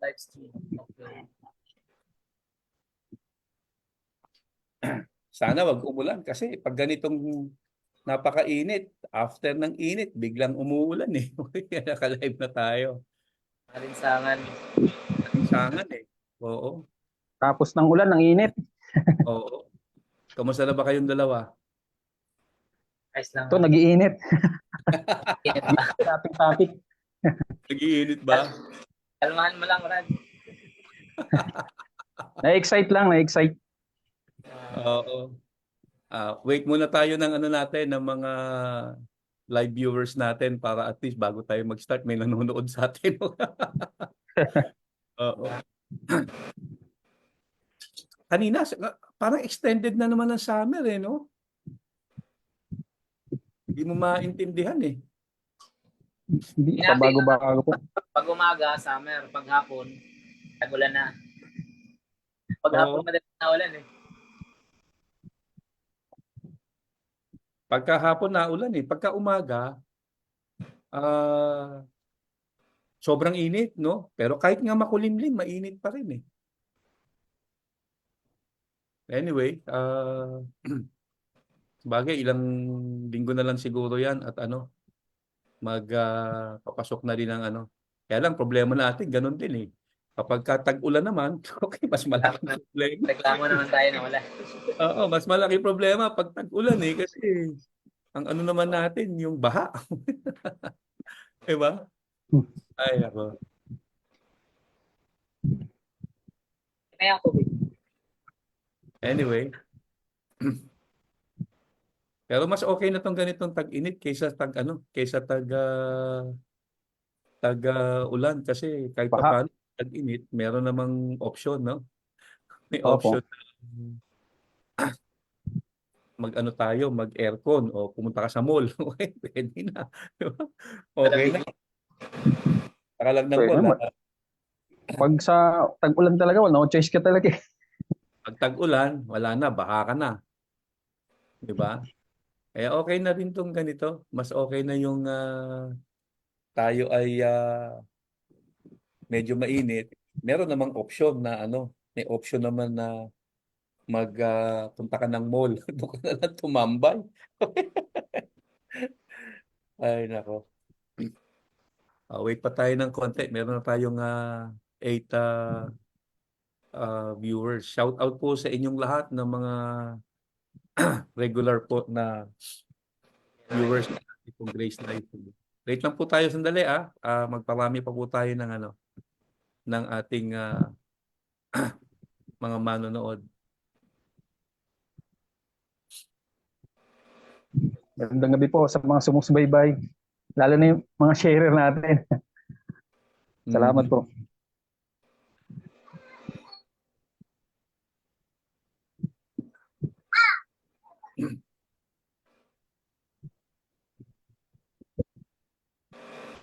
Live stream. Okay. Sana wag umulan kasi pag ganitong napakainit, after ng init, biglang umuulan eh. Kaya naka-live na tayo. Alinsangan. Insangan eh. Oo. Tapos ng ulan, ng init. Oo. Kamusta na ba kayong dalawa? Ayos lang. Ito, nag-iinit. Init ba? Ating topic. Nag-iinit ba? Kalmahan mo lang, Brad. Na-excite lang, na-excite. Oo. Wait muna tayo ng ano natin, ng mga live viewers natin para at least bago tayo mag-start may nanonood sa atin. Oo. Kanina, parang extended na naman ang summer eh, no? Hindi mo maintindihan eh. Hindi pa bago-bago po. Pag umaga, summer. Pag hapon, tagulan na. Pag hapon, Oo. madalas na ulan eh. Pagkahapon na ulan eh. Pagka umaga, sobrang init, no? Pero kahit nga makulimlim, mainit pa rin eh. Anyway, bagay ilang linggo na lang siguro yan at ano, papasok na din ang ano. Kaya lang, problema natin, ganun din eh. Kapag tag-ulan naman, okay, mas malaking problema. Reklamo naman tayo na wala. Oo, mas malaki problema pag tag-ulan eh. Kasi ang ano naman natin, yung baha. Diba? Ay, ako. Kaya ako, Anyway. Pero mas okay na tong ganitong tag-init kaysa tag-ulan kasi kahit pa Baha. paano tag-init, meron namang option, no? May Opo. option mag-ano tayo, mag-aircon o pumunta ka sa mall. Okay, pwede na. Diba? Okay na. Saka lang ng Pwede mall. naman. Pag sa tag-ulan talaga, wala, no choice ka talaga eh. Pag tag-ulan, wala na, baka ka na. Di ba? Kaya okay na rin tong ganito. Mas okay na yung tayo ay medyo mainit. Meron namang option na ano, may option naman na punta ka ng mall. Doon ka na lang tumambay. Ay, nako. Wait pa tayo ng konti. Meron na tayong 8 viewers. Shout out po sa inyong lahat ng mga regular po na viewers ng itong Grace Live. Wait lang po tayo sandali magparami pa po tayo ng ano ng ating mga manonood. Magandang gabi po sa mga sumusubaybay. Lalo na yung mga sharer natin. Salamat po.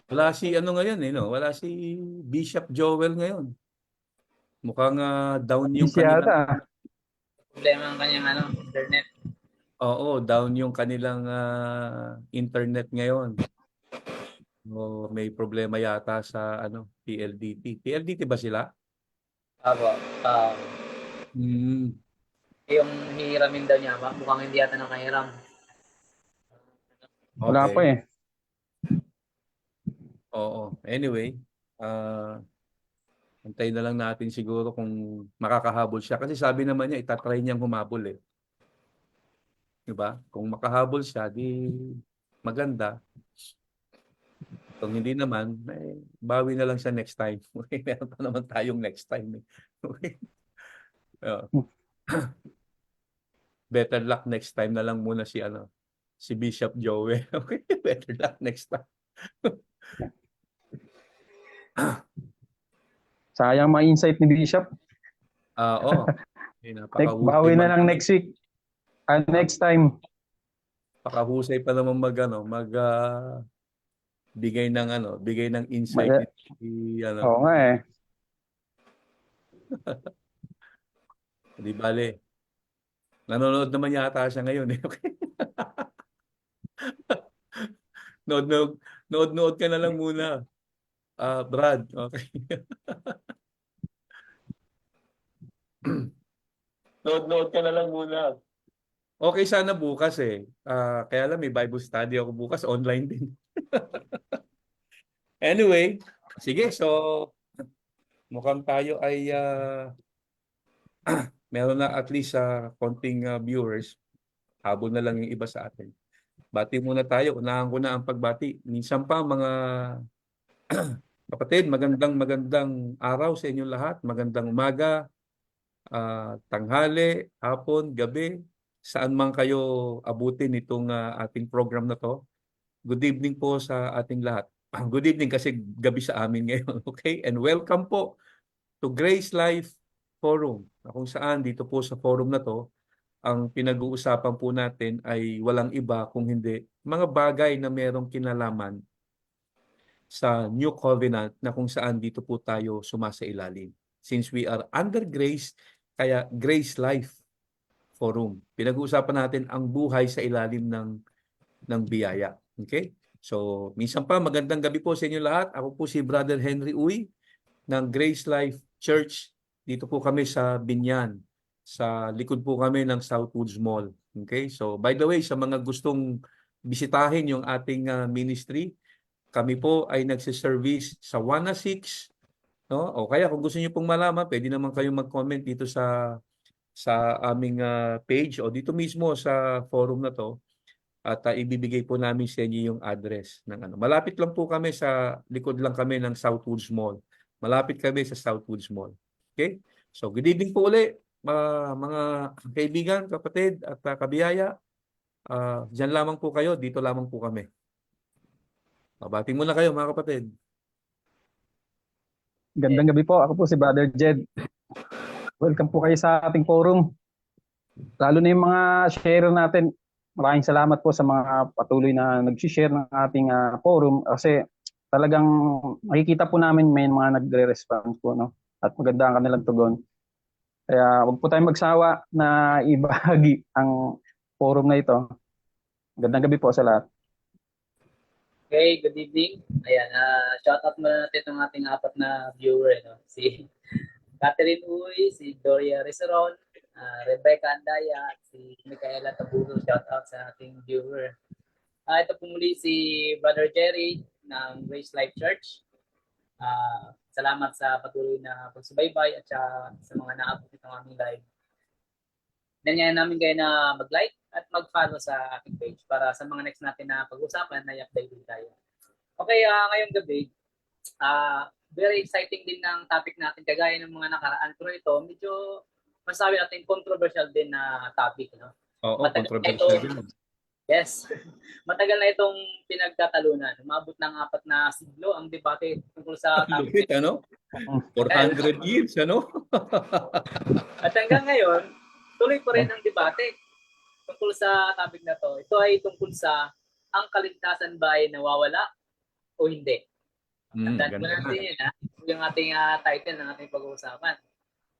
Wala si ano ngayon eh, no? Wala si Bishop Joel ngayon. Mukhang down yung Busy kanilang yata. problema ng kanyang internet. Oo, down yung kanilang internet ngayon. May problema yata sa ano, PLDT. PLDT ba sila? Aba, Hmm. yung hihiramin daw niya, mukhang hindi yata nakahiram. Wala pa Okay. eh. Oo. Anyway, antayin na lang natin siguro kung makakahabol siya. Kasi sabi naman niya, itatry niyang humabol eh. Diba? Kung makahabol siya, di maganda. Kung hindi naman, bawi na lang siya next time. Okay, meron pa naman tayong next time. Okay. Better luck next time na lang muna si Bishop Joey. Okay, better luck next time. Sayang mga insight ni Bishop. Oo. Bawi na lang next week. Next time. Pakahusay pa naman bigay ng insight Oo nga eh. Di bale. Nanonood naman yata siya ngayon eh. Okay. Nood ka na lang muna. Brad, okay. Nood-nood ka na lang muna. Okay sana bukas eh. Kaya lang may Bible study ako bukas. Online din. Anyway, sige. So, mukhang tayo ay meron na at least konting viewers. Habol na lang yung iba sa atin. Bati muna tayo. Unahan ko na ang pagbati. Minsan pa mga kapatid, magandang araw sa inyong lahat. Magandang umaga, tanghali, hapon, gabi. Saan man kayo abutin itong ating program na to. Good evening po sa ating lahat. Good evening kasi gabi sa amin ngayon. Okay? And welcome po to Grace Life Forum. Kung saan dito po sa forum na to, ang pinag-uusapan po natin ay walang iba kung hindi mga bagay na merong kinalaman sa New Covenant na kung saan dito po tayo sumasailalim. Since we are under grace, kaya Grace Life Forum. Pinag-uusapan natin ang buhay sa ilalim ng biyaya. Okay? So, minsan pa, magandang gabi po sa inyo lahat. Ako po si Brother Henry Uy ng Grace Life Church. Dito po kami sa Binyan. Sa likod po kami ng Southwoods Mall. Okay? So, by the way, sa mga gustong bisitahin yung ating ministry, kami po ay nagsiservice sa 106, no? O kaya kung gusto niyo pong malaman, pwede naman kayong mag-comment dito sa aming page o dito mismo sa forum na to at ibibigay po namin sa inyo yung address ng ano. Malapit lang po kami sa likod lang kami ng Southwoods Mall. Malapit kami sa Southwoods Mall. Okay? So, good evening po uli, mga kaibigan, kapatid at kabiyaya. Diyan lamang po kayo, dito lamang po kami. Bati muna kayo mga kapatid. Gandang gabi po. Ako po si Brother Jed. Welcome po kayo sa ating forum. Lalo na yung mga sharer natin. Maraming salamat po sa mga patuloy na nag-share ng ating forum kasi talagang makikita po namin may mga nagre-response po, no? At maganda ang kanilang tugon. Kaya wag po tayong magsawa na ibahagi ang forum na ito. Gandang gabi po sa lahat. Okay, good evening. Ayan, shout out muna natin itong ating apat na viewer, no? Si Catherine Uy, si Doria Rizeron, Rebecca Andaya, at si Micaela Tabulo. Shout out sa ating viewer. Ito po muli si Brother Jerry ng Grace Life Church. Salamat sa patuloy na pagsubaybay at sa mga naabot itong aming live. Ganyan namin kayo na mag-like at mag-follow sa aking page para sa mga next natin na pag-usapan na i-update din tayo. Okay, ngayong gabi, very exciting din ng topic natin kagaya ng mga nakaraan. Pero ito, medyo masabi natin controversial din na topic. No? Oo, controversial din. Yes. Matagal na itong pinagtatalunan. Umabot ng 4 na siglo ang debate tungkol sa topic. Ano? 400 years, ano? At hanggang ngayon, tuloy pa rin ang debate tungkol sa topic na to. Ito ay tungkol sa ang kaligtasan ba ay nawawala o hindi. Tandaan mo natin yun, yung ating title ng ating pag-uusapan.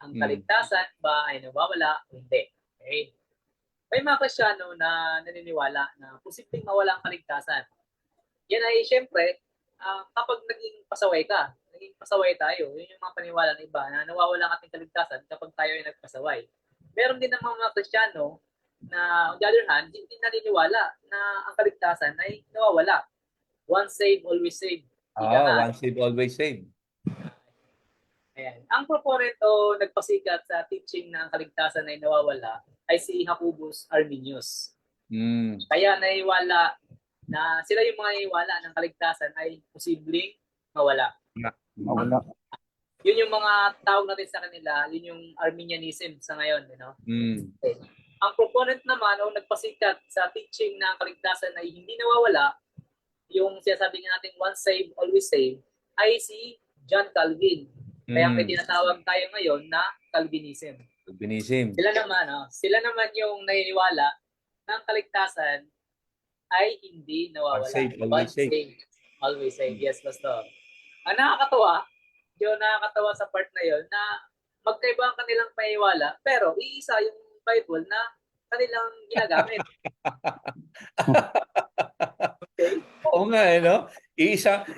Ang kaligtasan ba ay nawawala o hindi. Okay. May mga Kristiyano na naniniwala na posibleng mawala ang kaligtasan. Yan ay siyempre, kapag naging pasaway tayo, yun yung mga paniwala ng iba na nawawala ang ating kaligtasan kapag tayo ay nagpasaway. Meron din ng mga Kristiyano na on the other hand, hindi naniniwala na ang kaligtasan ay nawawala. Once saved, always saved. Once saved, always saved. Ayan. Ang proponent o nagpasikat sa teaching na ang kaligtasan ay nawawala ay si Jacobus Arminius. Kaya naiwala na sila yung mga naiwala ng kaligtasan ay posibleng mawala. Mawala. Yun yung mga tawag natin sa kanila, yun yung Arminianism sa ngayon. You know? Okay. Ang proponent naman o nagpasikat sa teaching na ang kaligtasan ay hindi nawawala, yung sinasabi natin once saved, always saved, ay si John Calvin. Kaya may tinatawag tayo ngayon na Calvinism. Sila naman yung naniniwala na ang kaligtasan ay hindi nawawala. Always saved. Always saved. Yes, Pastor. Ang nakakatawa sa part na yon na magkaiba ang kanilang paniniwala pero iisa yung Bible na kanilang ginagamit. Okay? Oo nga, no?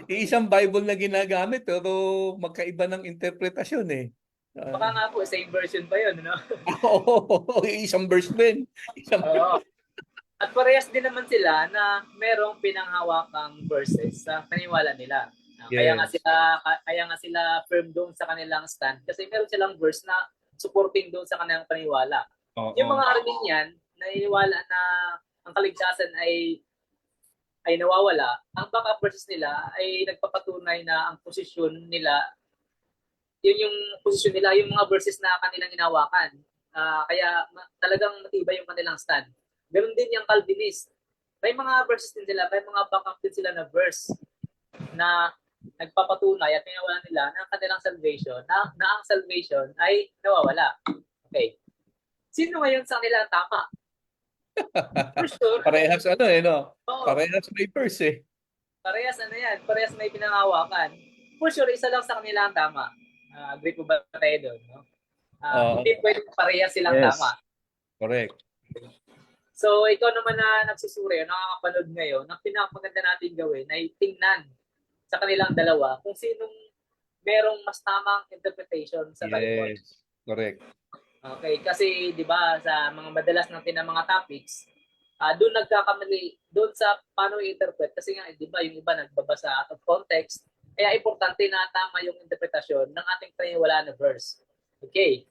Isang Bible na ginagamit pero magkaiba ng interpretasyon eh. Baka nga po, same version pa yun, no? Oo, isang verse din. Isang Oo. At parehas din naman sila na merong pinanghawakang verses sa paniniwala nila. Yes. Kaya nga sila firm doon sa kanilang stand kasi meron silang verse na supporting doon sa kanilang paniniwala. Yung Oo. mga Armenian naniniwala na ang kaligtasan ay nawawala, ang backup verses nila ay nagpapatunay na ang posisyon nila, yun yung posisyon nila, yung mga verses na kanilang hinawakan. Kaya talagang matibay yung kanilang stand. Ganun din yung Calvinist. May mga verses din sila, may mga backup din sila na verse na nagpapatunay at pinawalan nila ng kanilang salvation, na ang salvation ay nawawala. Okay. Sino ngayon sa kanila ang tama? For sure. Parehas ano no? Oo. Parehas may verse eh. Parehas ano yan, parehas may pinangawakan. For sure, isa lang sa kanila ang tama. Agree po ba tayo doon? No? Hindi pwede parehas silang Yes. tama. Correct. So, ikaw naman na nagsusuri, nakakapanood ngayon, ang pinakamaganda natin gawin ay tingnan sa kanilang dalawa kung sinong merong mas tamang interpretation sa Bible. Yes. Correct. Okay, kasi 'di ba sa mga madalas natin na mga topics, doon nagkakamali doon sa paano i-interpret kasi nga 'di ba yung iba nagbabasa out of context. Kaya importante na tama yung interpretasyon ng ating paniniwalaan na verse. Okay.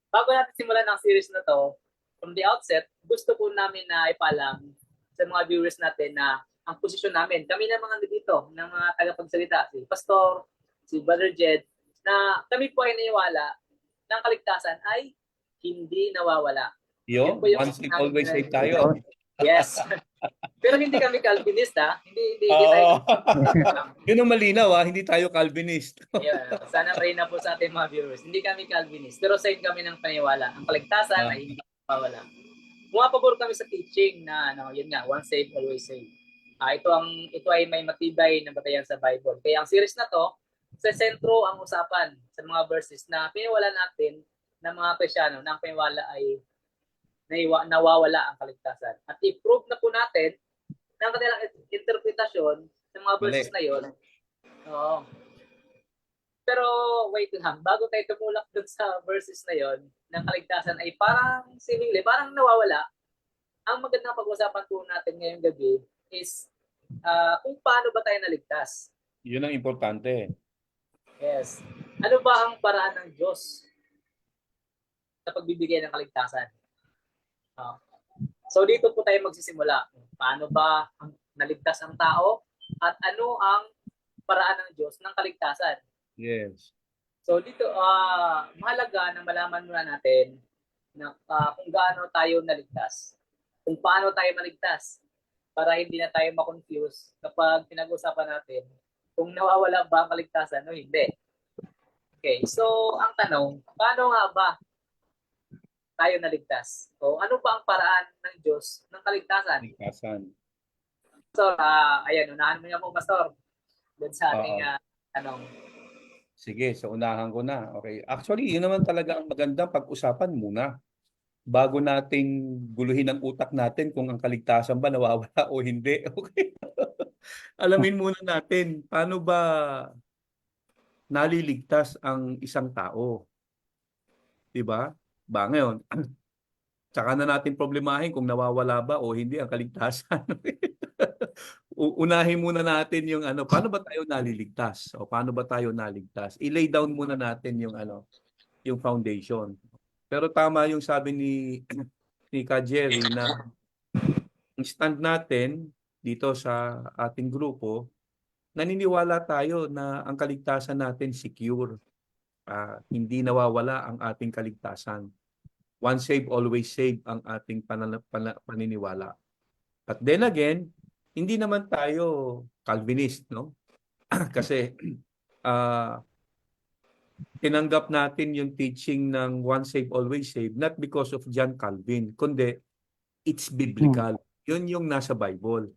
Bago natin simulan ang series na to, from the outset, gusto po namin na ipaalam sa mga viewers natin na ang posisyon namin, kami na mga dito, ng mga tagapagsalita, si Pastor, si Brother Jed, na kami po ay naniwala ng kaligtasan ay hindi nawawala. Yo, once and always save tayo. Yes. Pero hindi kami Calvinista, hindi Oo. tayo. Yun ang malinaw hindi tayo Calvinist. Yeah, sana reyna po sa ating mga viewers. Hindi kami Calvinist, pero same kami ng paniwala. Ang kaligtasan ay hindi nawawala. Pumapabor kami sa teaching na yun nga, once saved, always saved. Ito ay may matibay na batayan sa Bible. Kaya ang series na to, sa sentro ang usapan sa mga verses na piniwala natin ng mga Kristyano na ang piniwala ay nawawala ang kaligtasan. At i-prove na po natin ng kanilang interpretasyon sa mga verses na yon. Oo. Pero wait lang, bago tayo tumulak dun sa verses na yon ng kaligtasan ay parang seemingly, parang nawawala. Ang magandang pag-usapan po natin ngayong gabi is kung paano ba tayo naligtas. Yun ang importante. Yes. Ano ba ang paraan ng Diyos sa pagbibigay ng kaligtasan? So dito po tayo magsisimula. Paano ba naligtas ang tao at ano ang paraan ng Diyos ng kaligtasan? Yes. So dito mahalaga na malaman muna natin na kung gaano tayo naligtas. Kung paano tayo maligtas para hindi na tayo ma-confuse kapag pinag-usapan natin kung nawawala ba ang kaligtasan o hindi. Okay, so ang tanong, paano nga ba tayo naligtas? O ano ba ang paraan ng Diyos ng kaligtasan? Kaligtasan. So, ayan, unahan mo niya po, Pastor. Doon sa ating tanong. Sige, so unahan ko na. Okay. Actually, yun naman talaga ang magandang pag-usapan muna. Bago nating guluhin ang utak natin kung ang kaligtasan ba nawawala o hindi. Okay. Alamin muna natin, paano ba naliligtas ang isang tao? Diba? Ba ngayon, tsaka na natin problemahin kung nawawala ba o hindi ang kaligtasan. Unahin muna natin yung paano ba tayo naliligtas? O paano ba tayo naligtas? I-lay down muna natin yung yung foundation. Pero tama yung sabi ni Ka Jerry na ang stand natin dito sa ating grupo, naniniwala tayo na ang kaligtasan natin secure. Hindi nawawala ang ating kaligtasan. Once saved, always saved ang ating paniniwala. But then again, hindi naman tayo Calvinist, no? Kasi tinanggap natin yung teaching ng once saved, always saved, not because of John Calvin, kundi it's biblical. Yun yung nasa Bible.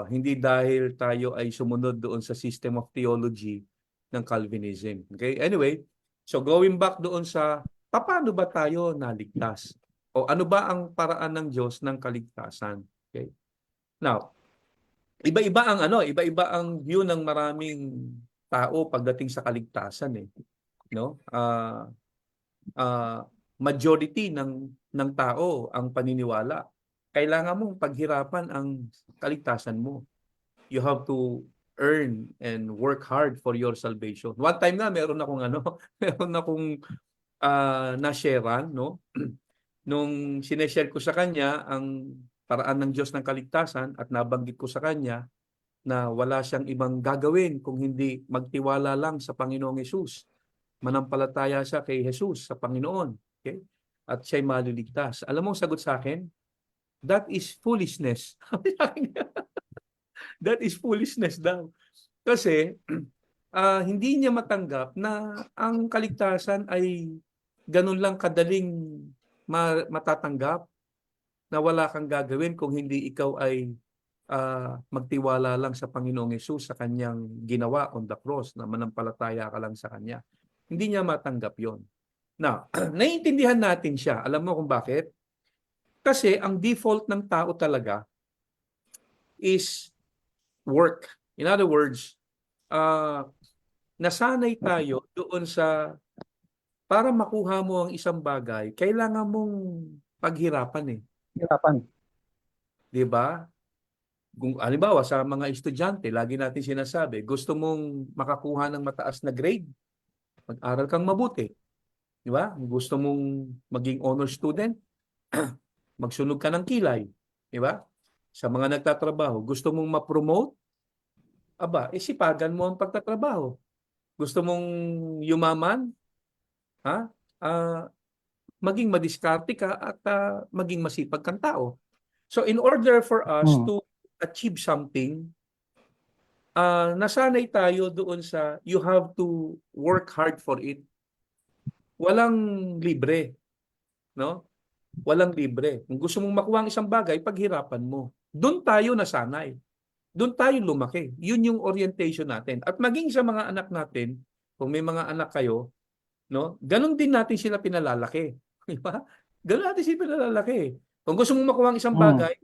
Hindi dahil tayo ay sumunod doon sa system of theology ng Calvinism. Okay? Anyway, so going back doon sa paano ba tayo naligtas? O ano ba ang paraan ng Diyos ng kaligtasan? Okay? Now, iba-iba ang view ng maraming tao pagdating sa kaligtasan eh. no? Majority ng tao ang paniniwala. Kailangan mong paghirapan ang kaligtasan mo. You have to earn and work hard for your salvation. One time nga meron akong meron akong na-sharean, no? Nung sineshare ko sa kanya ang paraan ng Diyos ng kaligtasan at nabanggit ko sa kanya na wala siyang ibang gagawin kung hindi magtiwala lang sa Panginoong Hesus. Manampalataya siya kay Jesus sa Panginoon. Okay? At siya'y maliligtas. Alam mo ang sagot sa akin? That is foolishness. That is foolishness daw. Kasi hindi niya matanggap na ang kaligtasan ay ganun lang kadaling matatanggap, na wala kang gagawin kung hindi ikaw ay magtiwala lang sa Panginoong Hesus sa kanyang ginawa on the cross, na manampalataya ka lang sa kanya. Hindi niya matanggap yon. Now, naiintindihan natin siya. Alam mo kung bakit? Kasi ang default ng tao talaga is work. In other words, nasanay tayo doon sa para makuha mo ang isang bagay, kailangan mong paghirapan eh. Hirapan. 'Di ba? Kung halimbawa sa mga estudyante, lagi natin sinasabi, gusto mong makakuha ng mataas na grade, mag-aral kang mabuti. 'Di ba? Gusto mong maging honor student, magsunog ka ng kilay. 'Di ba? Sa mga nagtatrabaho, gusto mong ma-promote, sipagan mo ang pagtatrabaho. Gusto mong yumaman, maging madiskarte ka at maging masipag kang tao. So in order for us to achieve something, nasanay tayo doon sa you have to work hard for it. Walang libre, no? Walang libre. Kung gusto mong makuha ang isang bagay, paghirapan mo. Doon tayo nasanay. Doon tayo lumaki. Yun yung orientation natin. At maging sa mga anak natin, kung may mga anak kayo, no? Ganon din natin sila pinalalaki. Di ba? Ganon natin sila pinalalaki. Kung gusto mong makuha ang isang bagay,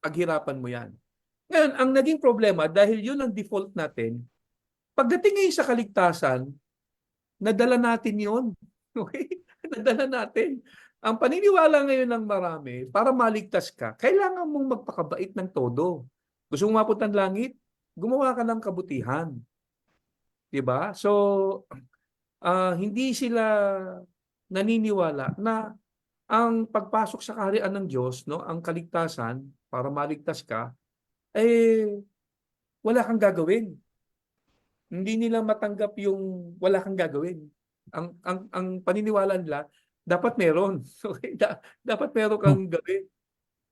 paghirapan mo yan. Ngayon, ang naging problema, dahil yun ang default natin, pagdating ngayon sa kaligtasan, nadala natin yun. Okay? Nadala natin. Ang paniniwala ngayon ng marami, para maligtas ka, kailangan mong magpakabait ng todo. Gusto mong mapunta ng langit? Gumawa ka ng kabutihan. Diba? So, hindi sila naniniwala na ang pagpasok sa kaharian ng Diyos, no, ang kaligtasan, para maligtas ka, wala kang gagawin. Hindi nila matanggap yung wala kang gagawin. Ang paniniwala nila, dapat meron. Okay? Dapat meron kang gawin.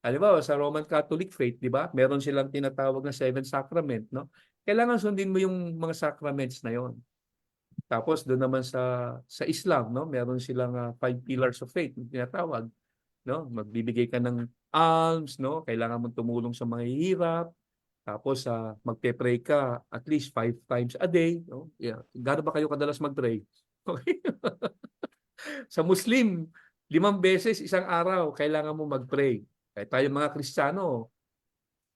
Halimbawa, sa Roman Catholic faith, di ba? Meron silang tinatawag na 7 sacrament, no? Kailangan sundin mo yung mga sacraments na yon. Tapos doon naman sa Islam, no? Meron silang 5 pillars of faith, tinatawag, no? Magbibigay ka ng alms, no? Kailangan mong tumulong sa mga hirap. Tapos magpe-pray ka at least 5 times a day, no? Yeah. Gaano ba kayo kadalas mag-pray? Okay? Sa Muslim, 5 beses isang araw kailangan mo mag-pray. Kahit tayo mga Kristiyano,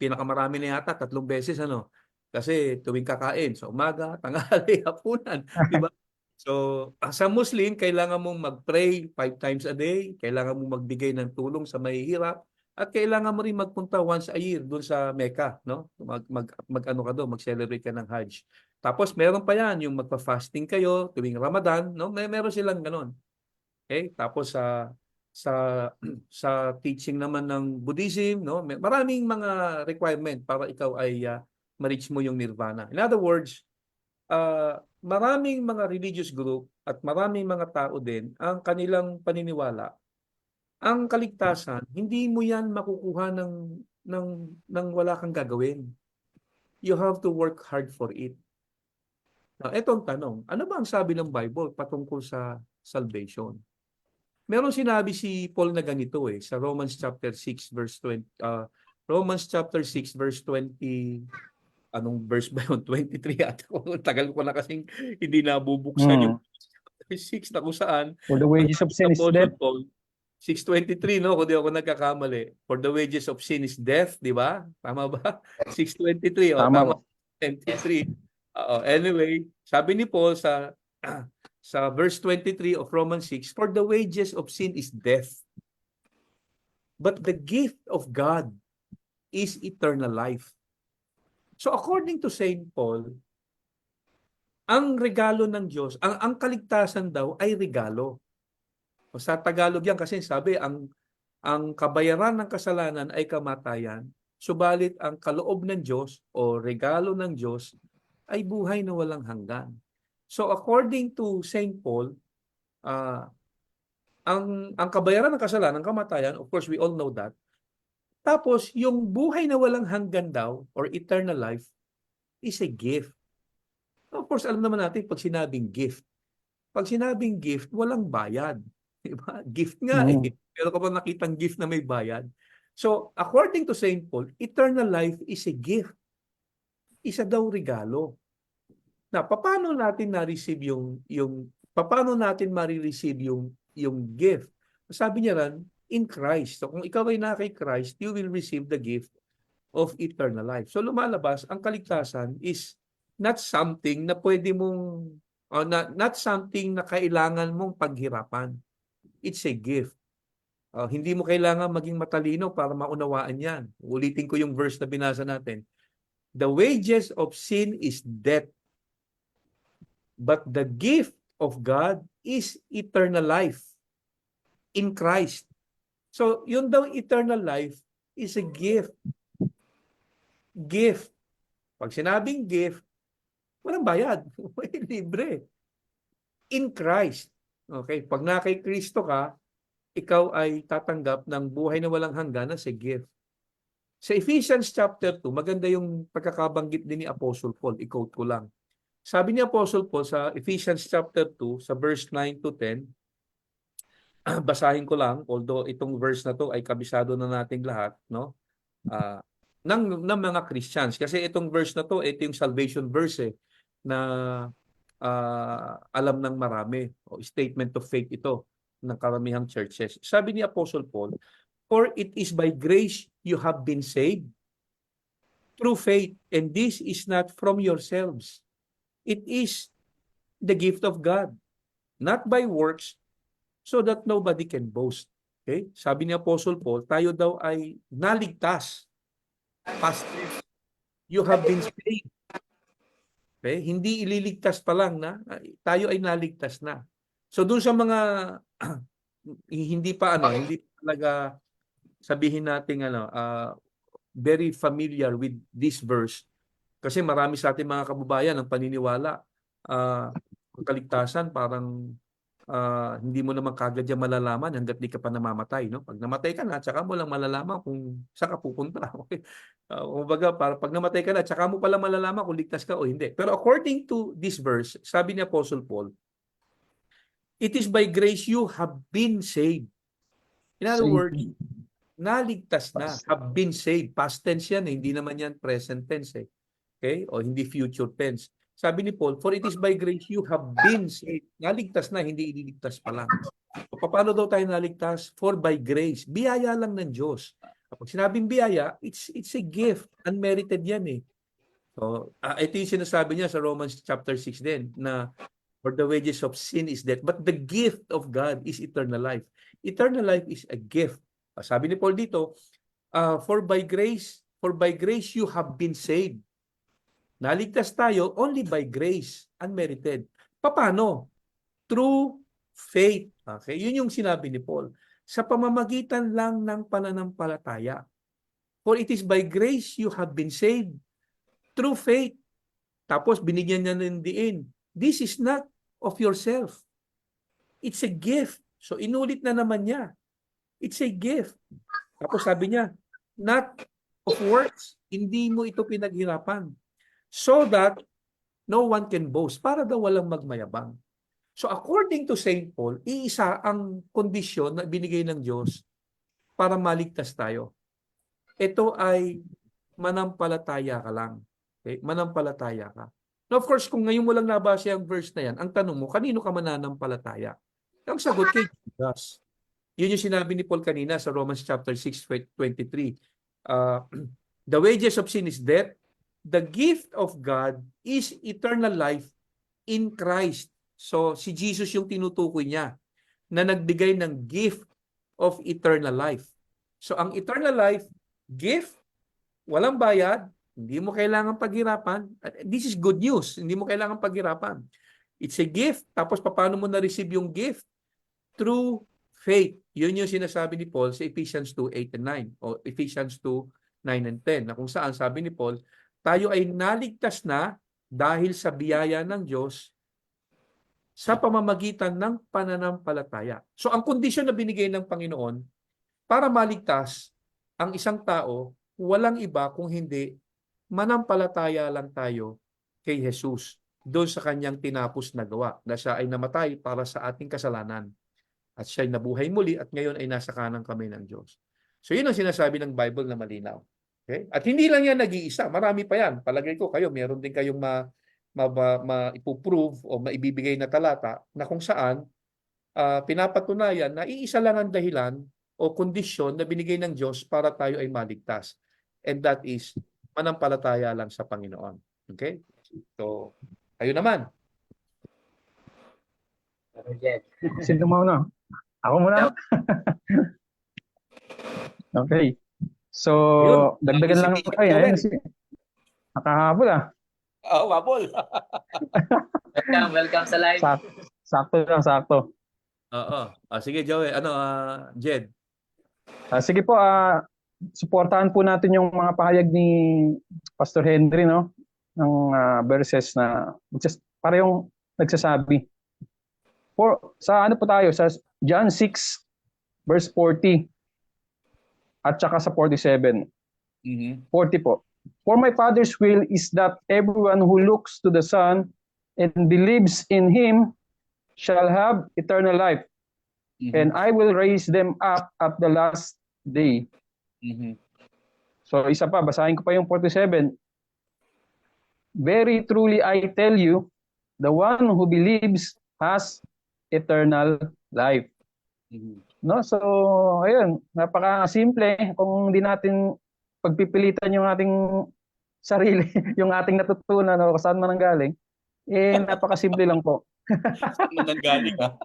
pinakamarami na yata 3 beses, ano? Kasi tuwing kakain, sa umaga, tanghali, hapunan, di ba? So, sa Muslim, kailangan mong mag-pray 5 times a day, kailangan mong magbigay ng tulong sa mahihirap, at kailangan mo rin magpunta once a year doon sa Mecca, no? Mag-ano ka doon, mag-celebrate ka ng Hajj. Tapos meron pa yan, yung magpa-fasting kayo tuwing Ramadan, no? Meron silang ganoon. Okay? Tapos sa teaching naman ng Buddhism, no? Maraming mga requirement para ikaw ay ma-reach mo yung nirvana. In other words, maraming mga religious group at maraming mga tao din ang kanilang paniniwala. Ang kaligtasan, hindi mo yan makukuha ng wala kang gagawin. You have to work hard for it. Now, etong tanong, ano ba ang sabi ng Bible patungkol sa salvation? Meron sinabi si Paul na ganito sa Romans chapter 6 verse 20, Romans chapter 6 verse 20, anong verse ba yun? 23 at tagal ko na kasing hindi nabubuksan yung 6 na kung saan. For the wages of sin is death. 6:23, no? Kung di ako nagkakamali. For the wages of sin is death, di ba? Tama ba? 6:23. Tama. 23. Anyway, sabi ni Paul sa sa verse 23 of Romans 6, for the wages of sin is death, but the gift of God is eternal life. So according to Saint Paul, ang regalo ng Diyos, ang kaligtasan daw ay regalo. O sa Tagalog yan kasi sabi, ang kabayaran ng kasalanan ay kamatayan, subalit ang kaloob ng Diyos o regalo ng Diyos ay buhay na walang hanggan. So according to Saint Paul, ang kabayaran ng kasalanan, kamatayan, of course we all know that. Tapos yung buhay na walang hanggan daw or eternal life is a gift. Of course, alam naman natin pag sinabing gift, walang bayad. Diba? Gift nga eh. Pero kapag nakitang gift na may bayad. So, according to St. Paul, eternal life is a gift. Isa daw regalo. Na, paano natin na-receive paano natin ma-receive yung gift? Sabi niya ran, in Christ. So, kung ikaw ay na kay Christ, you will receive the gift of eternal life. So, lumalabas, ang kaligtasan is not something na pwede mong, not something na kailangan mong paghirapan. It's a gift. Hindi mo kailangan maging matalino para maunawaan yan. Ulitin ko yung verse na binasa natin. The wages of sin is death, but the gift of God is eternal life in Christ. So, yun daw eternal life is a gift. Gift. Pag sinabing gift, walang bayad. Libre. In Christ. Okay? Pag na kay Kristo ka, ikaw ay tatanggap ng buhay na walang hanggan as a gift. Sa Ephesians chapter 2, maganda yung pagkakabanggit din ni Apostle Paul. I-quote ko lang. Sabi ni Apostle Paul sa Ephesians chapter 2, sa verse 9 to 10, basahin ko lang, although itong verse na to ay kabisado na nating lahat, no? Ng mga Christians. Kasi itong verse na to, ito yung salvation verse na alam ng marami. O statement of faith ito ng karamihang churches. Sabi ni Apostle Paul, for it is by grace you have been saved through faith, and this is not from yourselves. It is the gift of God, not by works, so that nobody can boast. Okay? Sabi ni Apostle Paul, tayo daw ay naligtas. Past tense. You have been saved. Okay? Hindi ililigtas pa lang na tayo ay naligtas na. So dun sa mga hindi talaga sabihin natin very familiar with this verse, kasi marami sa ating mga kababayan ang paniniwala ang kaligtasan parang hindi mo naman kagad yan malalaman hanggat di ka pa namamatay, no? Pag namatay ka na, tsaka mo lang malalaman kung saan ka pupunta. Okay? Kumbaga, pag namatay ka na, tsaka mo pala malalaman kung ligtas ka o hindi. Pero according to this verse, sabi ni Apostle Paul, it is by grace you have been saved. In other words, naligtas na, have been saved. Past tense yan, hindi naman yan present tense. Okay? O hindi future tense. Sabi ni Paul, for it is by grace you have been saved. Naligtas na, hindi ililigtas pa lang. So, paano daw tayo naligtas? For by grace. Biyaya lang ng Diyos. Kapag sinabing biyaya, it's a gift. Unmerited yan eh. So, ito yung sinasabi niya sa Romans chapter 6 din, na for the wages of sin is death, but the gift of God is eternal life. Eternal life is a gift. Sabi ni Paul dito, for by grace you have been saved. Naligtas tayo only by grace, unmerited. Paano? Through faith. Okay? Yun yung sinabi ni Paul. Sa pamamagitan lang ng pananampalataya. For it is by grace you have been saved through faith. Tapos binigyan niya ng diin. This is not of yourself. It's a gift. So inulit na naman niya. It's a gift. Tapos sabi niya, not of works. Hindi mo ito pinaghirapan. So that no one can boast. Para daw walang magmayabang. So according to St. Paul, iisa ang kondisyon na binigay ng Diyos para maligtas tayo. Ito ay manampalataya ka lang. Okay? Manampalataya ka. Now, of course, kung ngayon mo lang nabasa ang verse na yan, ang tanong mo, kanino ka mananampalataya? Ang sagot kay Jesus. Yun yung sinabi ni Paul kanina sa Romans chapter 6:23. The wages of sin is death. The gift of God is eternal life in Christ. So, si Jesus yung tinutukoy niya na nagbigay ng gift of eternal life. So, ang eternal life, gift, walang bayad, hindi mo kailangan paghirapan. This is good news. Hindi mo kailangan paghirapan. It's a gift. Tapos, paano mo na-receive yung gift? Through faith. Yun yung sinasabi ni Paul sa Ephesians 2:8 and 9 o Ephesians 2:9 and 10 na kung saan sabi ni Paul, tayo ay naligtas na dahil sa biyaya ng Diyos sa pamamagitan ng pananampalataya. So ang kondisyon na binigay ng Panginoon para maligtas ang isang tao, walang iba kung hindi manampalataya lang tayo kay Jesus doon sa kanyang tinapos na gawa na siya ay namatay para sa ating kasalanan at siya ay nabuhay muli at ngayon ay nasa kanang kamay ng Diyos. So yun ang sinasabi ng Bible na malinaw. Okay? At hindi lang yan nag-iisa, marami pa yan. Palagay ko kayo, meron din kayong maipuprove o maibibigay na talata na kung saan pinapatunayan na iisa lang ang dahilan o kondisyon na binigay ng Diyos para tayo ay maligtas. And that is manampalataya lang sa Panginoon. Okay? So, kayo naman. Sino muna? Ako muna. Okay. So, Yun. dagdagan lang. Ay, ayan si nakahabol ah. Oo, wabol. Welcome sa live. Sakto lang, sakto. Oo. Sige, Joey. Jed? Sige po, suportahan po natin yung mga pahayag ni Pastor Henry, no? Ng verses na just parehong nagsasabi. Sa ano po tayo? Sa John 6, verse 40 at saka sa 47. 40 po. For my Father's will is that everyone who looks to the Son and believes in Him shall have eternal life. And I will raise them up at the last day. So isa pa, basahin ko pa yung 47. Very truly I tell you, the one who believes has eternal life. No? So, ayun, napaka-simple kung hindi natin pagpipilitan yung ating sarili, yung ating natutunan o saan man ang galing, napaka-simple lang po. Saan man ang galing, ha?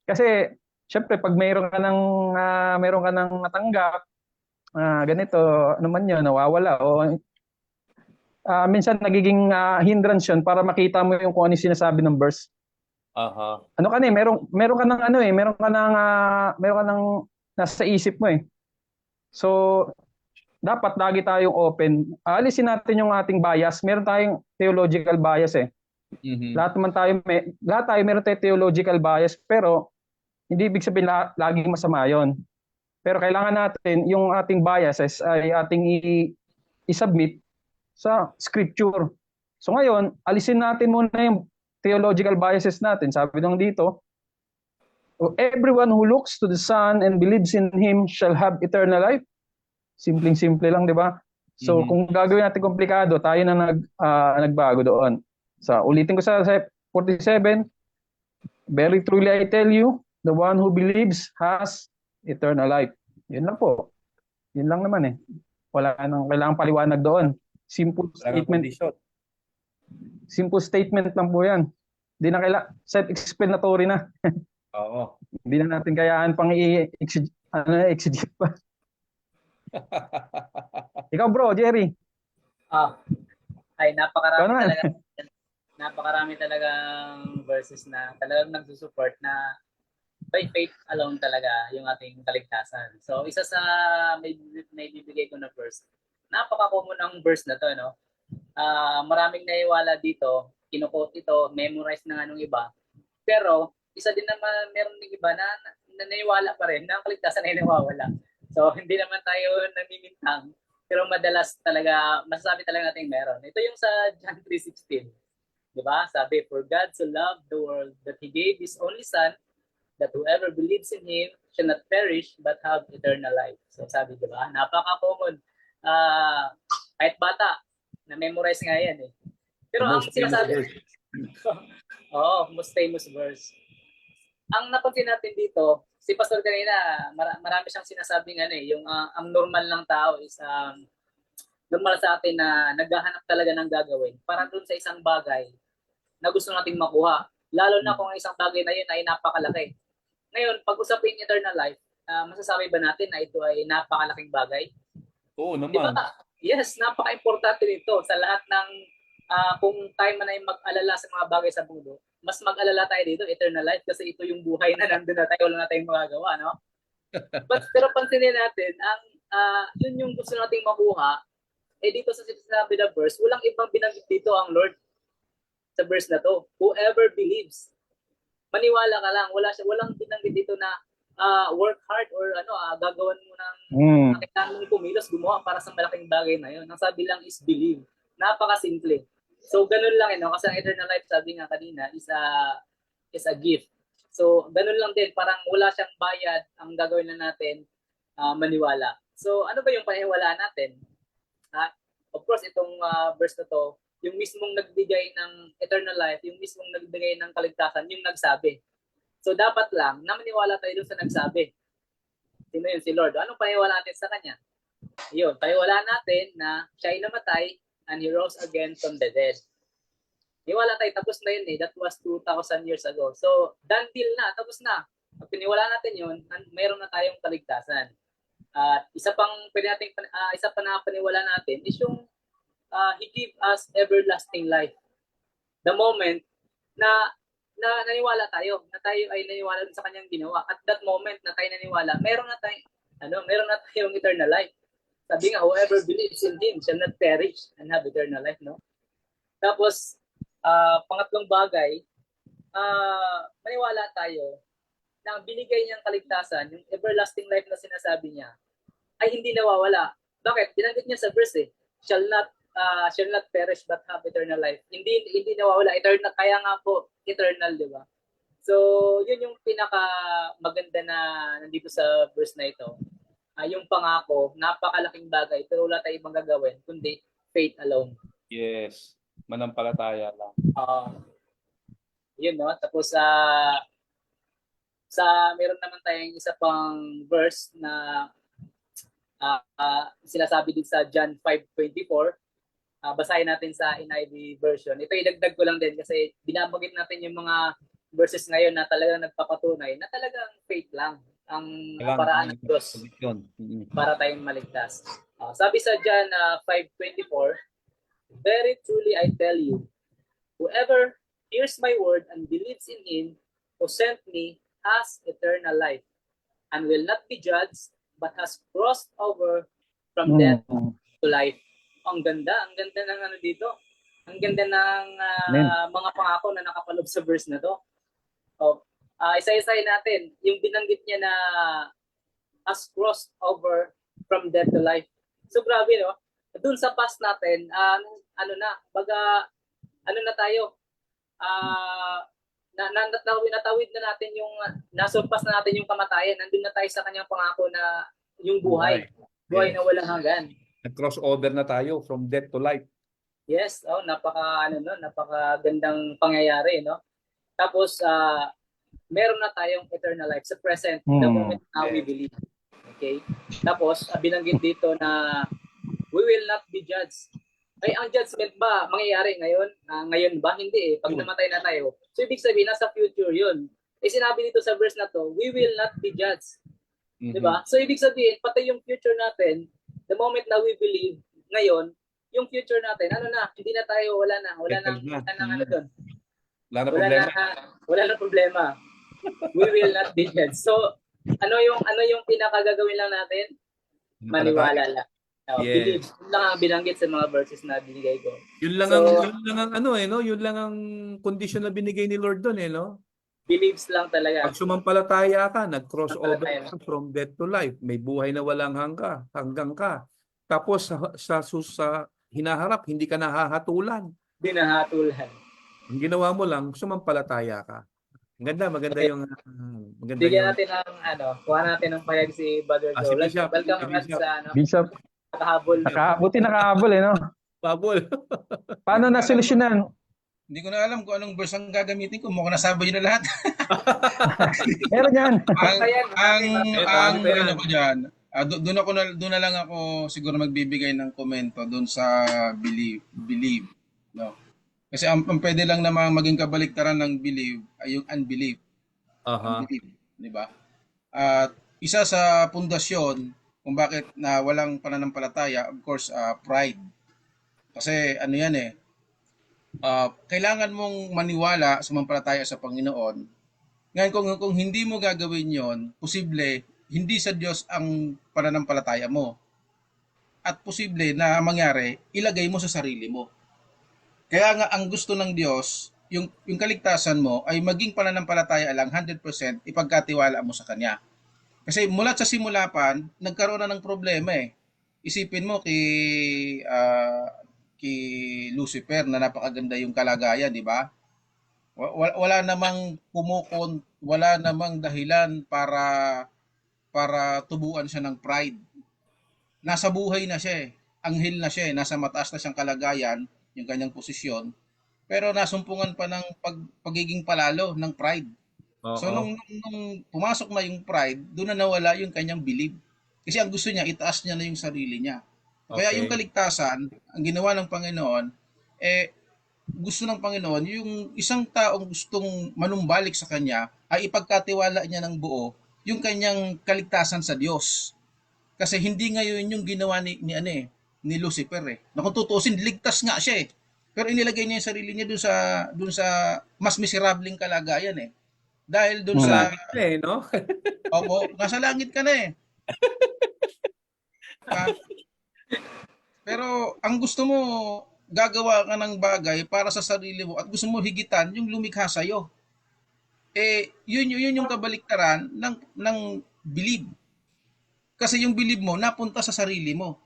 Kasi, syempre, pag mayroon ka ng natanggap, ganito, ano man yun, nawawala. O, minsan nagiging hindrance yun para makita mo yung kung ano yung sinasabi ng verse. Ano ka meron ka ng meron ka ng nasa isip mo eh. So, dapat lagi tayong open. Alisin natin yung ating bias. Meron tayong theological bias eh. Lahat tayo meron tayong theological bias, pero hindi ibig sabihin laging masama 'yon. Pero kailangan natin yung ating biases ay ating i-submit sa scripture. So ngayon, alisin natin muna yung theological biases natin. Sabi nung dito, everyone who looks to the Son and believes in Him shall have eternal life. Simpleng-simple lang, di ba? So kung gagawin natin komplikado, tayo na nagbago doon. So ulitin ko sa 47, very truly I tell you, the one who believes has eternal life. Yun lang po. Yun lang naman eh. Wala nang kailangang paliwanag doon. Simple statement. Simple statement lang po yan. Hindi na kailangan, self-explanatory na. Oo. Hindi na natin kayaan pang i-exegete pa. Ikaw bro, Jerry. Ay, napakarami talagang verses na talagang nagsusupport na by faith alone talaga yung ating kaligtasan. So, isa sa may bibigay ko na verse. Napaka-common ang verse na to, no? Maraming naiwala dito, kinukote ito, memorize na nga nung iba. Pero, isa din naman, meron ng iba na naiwala pa rin, na ang kaligtasan ay nawawala. So, hindi naman tayo namimintang. Pero madalas talaga, masasabi talaga natin meron. Ito yung sa John 3:16. Diba? Sabi, for God so loved the world that He gave His only Son, that whoever believes in Him shall not perish but have eternal life. So sabi, diba? Napaka-common. Kahit bata, na-memorize nga yan eh. Pero ang sinasabi, most famous verse. Ang napansin natin dito, si Pastor kanina, marami siyang sinasabing yung ang normal ng tao is normal sa atin na naghahanap talaga ng gagawin para dun sa isang bagay na gusto nating makuha. Lalo na kung ang isang bagay na yun ay napakalaki. Ngayon, pag usapin eternal life, masasabi ba natin na ito ay napakalaking bagay? Oo Di ba? naman. Yes, napaka-importante nito sa lahat ng kung tayo man ay mag-alala sa mga bagay sa mundo, mas mag-alala tayo dito, eternal life, kasi ito yung buhay na nandun na tayo, wala na tayong magagawa, no? Pero pansinin natin, yun yung gusto nating makuha, dito sa sinabi na verse, walang ibang binanggit dito ang Lord sa verse na to. Whoever believes, maniwala ka lang, walang binanggit dito na work hard or gagawan mo ng kailangan mong kumilos, gumawa para sa malaking bagay na yun. Ang sabi lang is believe. Napakasimple. So, ganun lang, kasi ang eternal life, sabi nga kanina, is a gift. So, ganun lang din, parang wala siyang bayad, ang gagawin na natin, maniwala. So, ano ba yung paniwalaan natin? Of course, itong verse na to, yung mismong nagbigay ng eternal life, yung mismong nagbigay ng kaligtasan, yung nagsabi. So, dapat lang na maniwala tayo dun sa nagsabi. Sino yun? Si Lord. Anong paniwala natin sa Kanya? Yun, paniwala natin na siya ay namatay and He rose again from the dead. Niwala tayo, tapos na yun That was 2,000 years ago. So, done deal na, tapos na. Pag piniwala natin yun, mayroon na tayong kaligtasan. At isa pa na paniwala natin is yung He give us everlasting life. The moment na naniwala tayo, na tayo ay naniwala sa Kanyang ginawa. At that moment na tayo naniwala, meron na tayong eternal life. Sabi nga, whoever believes in Him shall not perish and have eternal life, no? Tapos, pangatlong bagay, maniwala tayo na ang binigay niyang kaligtasan, yung everlasting life na sinasabi niya, ay hindi nawawala. Bakit? Binanggit niya sa verse shall not perish but have eternal life. Hindi nawawala. Eternal, kaya nga po, eternal, di ba? So, yun yung pinaka maganda na nandito sa verse na ito. Yung pangako, napakalaking bagay, pero wala tayong ibang gagawin, kundi faith alone. Yes. Manampalataya lang. Yun, no? Tapos, meron naman tayong isa pang verse na sinasabi din sa John 5:24. Basahin natin sa NIV version. Ito idagdag ko lang din kasi binabanggit natin yung mga verses ngayon na talagang nagpapatunay na talagang faith lang ang paraan ng Diyos para tayong maligtas. Sabi sa John 5:24, very truly I tell you, whoever hears my word and believes in Him who sent me has eternal life and will not be judged but has crossed over from death to life. Ang ganda ng dito. Ang ganda ng mga pangako na nakapaloob sa verse na to. Isa-isahin natin yung binanggit niya na has crossed over from death to life. So grabe, no? Doon sa past natin, tayo, natawid na natin yung, nasurpas na natin yung kamatayan. Nandun na tayo sa Kanyang pangako na yung buhay. Buhay na walang hanggan. Nag-crossover na tayo from death to life. Yes, napakagandang pangyayari, no? Tapos, meron na tayong eternal life sa present, the moment now we believe. Okay? Tapos, binanggit dito na we will not be judged. Ay, ang judgment ba mangyayari ngayon? Ngayon ba? Hindi eh. Pag namatay na tayo. So, ibig sabihin, nasa future yun. Sinabi dito sa verse na to, we will not be judged. Diba? So, ibig sabihin, pati yung future natin, the moment na we believe, ngayon, yung future natin, hindi na tayo, wala na doon. Wala na problema. We will not be judged. So, ano yung pinakagagawin lang natin? Maniwala lang. Believe. Yun lang ang binanggit sa mga verses na binigay ko. Yun lang ang condition na binigay ni Lord doon, no? Believes lang talaga. Pag sumampalataya ka, nag-crossover ka from death to life. May buhay na walang hanggang ka. Tapos sa hinaharap, hindi ka nahahatulan. Hindi nahahatulan. Ang ginawa mo lang, sumampalataya ka. Maganda yung Bigyan natin ng kuha natin ng payag si Brother Joe. Welcome sa Bishop. Nakahabol no? Pabol. Paano nasolusyonan? Hindi ko na alam kung anong verse ang gagamitin ko. Mukhang nasabi nyo na lahat. Meron yan. Ano ko dyan? Doon na lang ako siguro magbibigay ng komento doon sa believe. No? Kasi ang pwede lang naman maging kabaliktaran ng believe ay yung unbelief. Aha. Unbelief, di ba? At isa sa pundasyon kung bakit na walang pananampalataya, of course, pride. Kasi ano yan eh, kailangan mong maniwala, sumampalataya sa Panginoon. Ngayon, kung hindi mo gagawin yon, posible, hindi sa Diyos ang pananampalataya mo. At posible na mangyari, ilagay mo sa sarili mo. Kaya nga, ang gusto ng Diyos, yung kaligtasan mo ay maging pananampalataya lang 100% ipagkatiwala mo sa Kanya. Kasi mula sa simula pa, nagkaroon na ng problema eh. Isipin mo kay Lucifer na napakaganda yung kalagayan, di ba? Wala namang wala namang dahilan para tubuan siya ng pride. Nasa buhay na siya eh. Anghel na siya eh. Nasa mataas na siyang kalagayan, yung kanyang posisyon. Pero nasumpungan pa ng pagiging palalo ng pride. So Oo. nung pumasok na yung pride, doon na nawala yung kanyang belief. Kasi ang gusto niya, itaas niya na yung sarili niya. Kaya yung Okay. kaligtasan, ang ginawa ng Panginoon, gusto ng Panginoon, yung isang taong gustong manumbalik sa Kanya, ay ipagkatiwala niya ng buo yung kanyang kaligtasan sa Diyos. Kasi hindi ngayon yung ginawa ni Lucifer eh. Na kung tutusin, ligtas nga siya eh. Pero inilagay niya yung sarili niya dun sa mas miserableng kalagayan eh. Dahil dun Sa Mm. sa, langit na eh, no? nasa langit ka na eh. Ah, pero ang gusto mo, gagawa ka ng bagay para sa sarili mo at gusto mo higitan yung lumikha sa'yo. Yun yung kabaliktaran ng believe. Kasi yung believe mo, napunta sa sarili mo.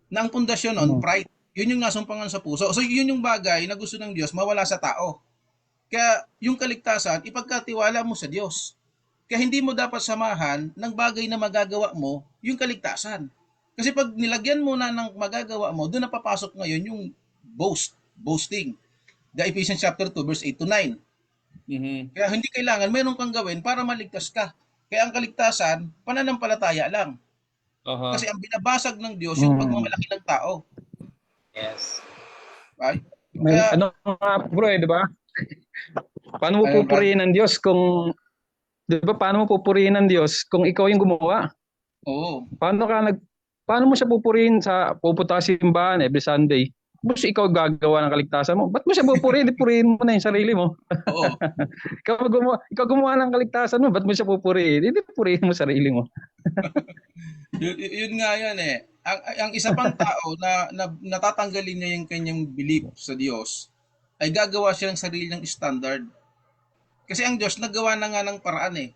Na ang pundasyon nun, Mm. pride. Yun yung nasumpangan sa puso. So yun yung bagay na gusto ng Diyos mawala sa tao. Kaya yung kaligtasan, ipagkatiwala mo sa Diyos. Kaya hindi mo dapat samahan ng bagay na magagawa mo yung kaligtasan. Kasi pag nilagyan mo na ng magagawa mo, doon na papasok ngayon yung boasting. The Ephesians chapter 2 verse 8 to 9. Mhm. Kaya hindi kailangan meron kang gawin para maligtas ka. Kaya ang kaligtasan, pananampalataya lang. Aha. Kasi ang binabasag ng Diyos yung Mm. pagmamalaki ng tao. Yes. Right? May Kaya, ano nga bro di ba? Paano mo ayun Brad, pupurihin ng Diyos kung, di ba, paano mo pupurihin ng Diyos kung ikaw yung gumawa? oo. Paano ka nag Paano mo siya pupurihin sa pupunta ka sa simbahan every Sunday? Tapos ikaw gagawa ng kaligtasan mo. Ba't mo siya pupurihin? Di purihin mo na yung sarili mo. Oo. Ikaw gumawa ng kaligtasan mo. Ba't mo siya pupurihin? Hindi purihin mo sarili mo. Yun nga yan eh. Ang isa pang tao na natatanggalin niya yung kanyang belief sa Diyos, ay gagawa siya ng sarili niyang standard. Kasi ang Diyos naggawa na nga ng paraan eh.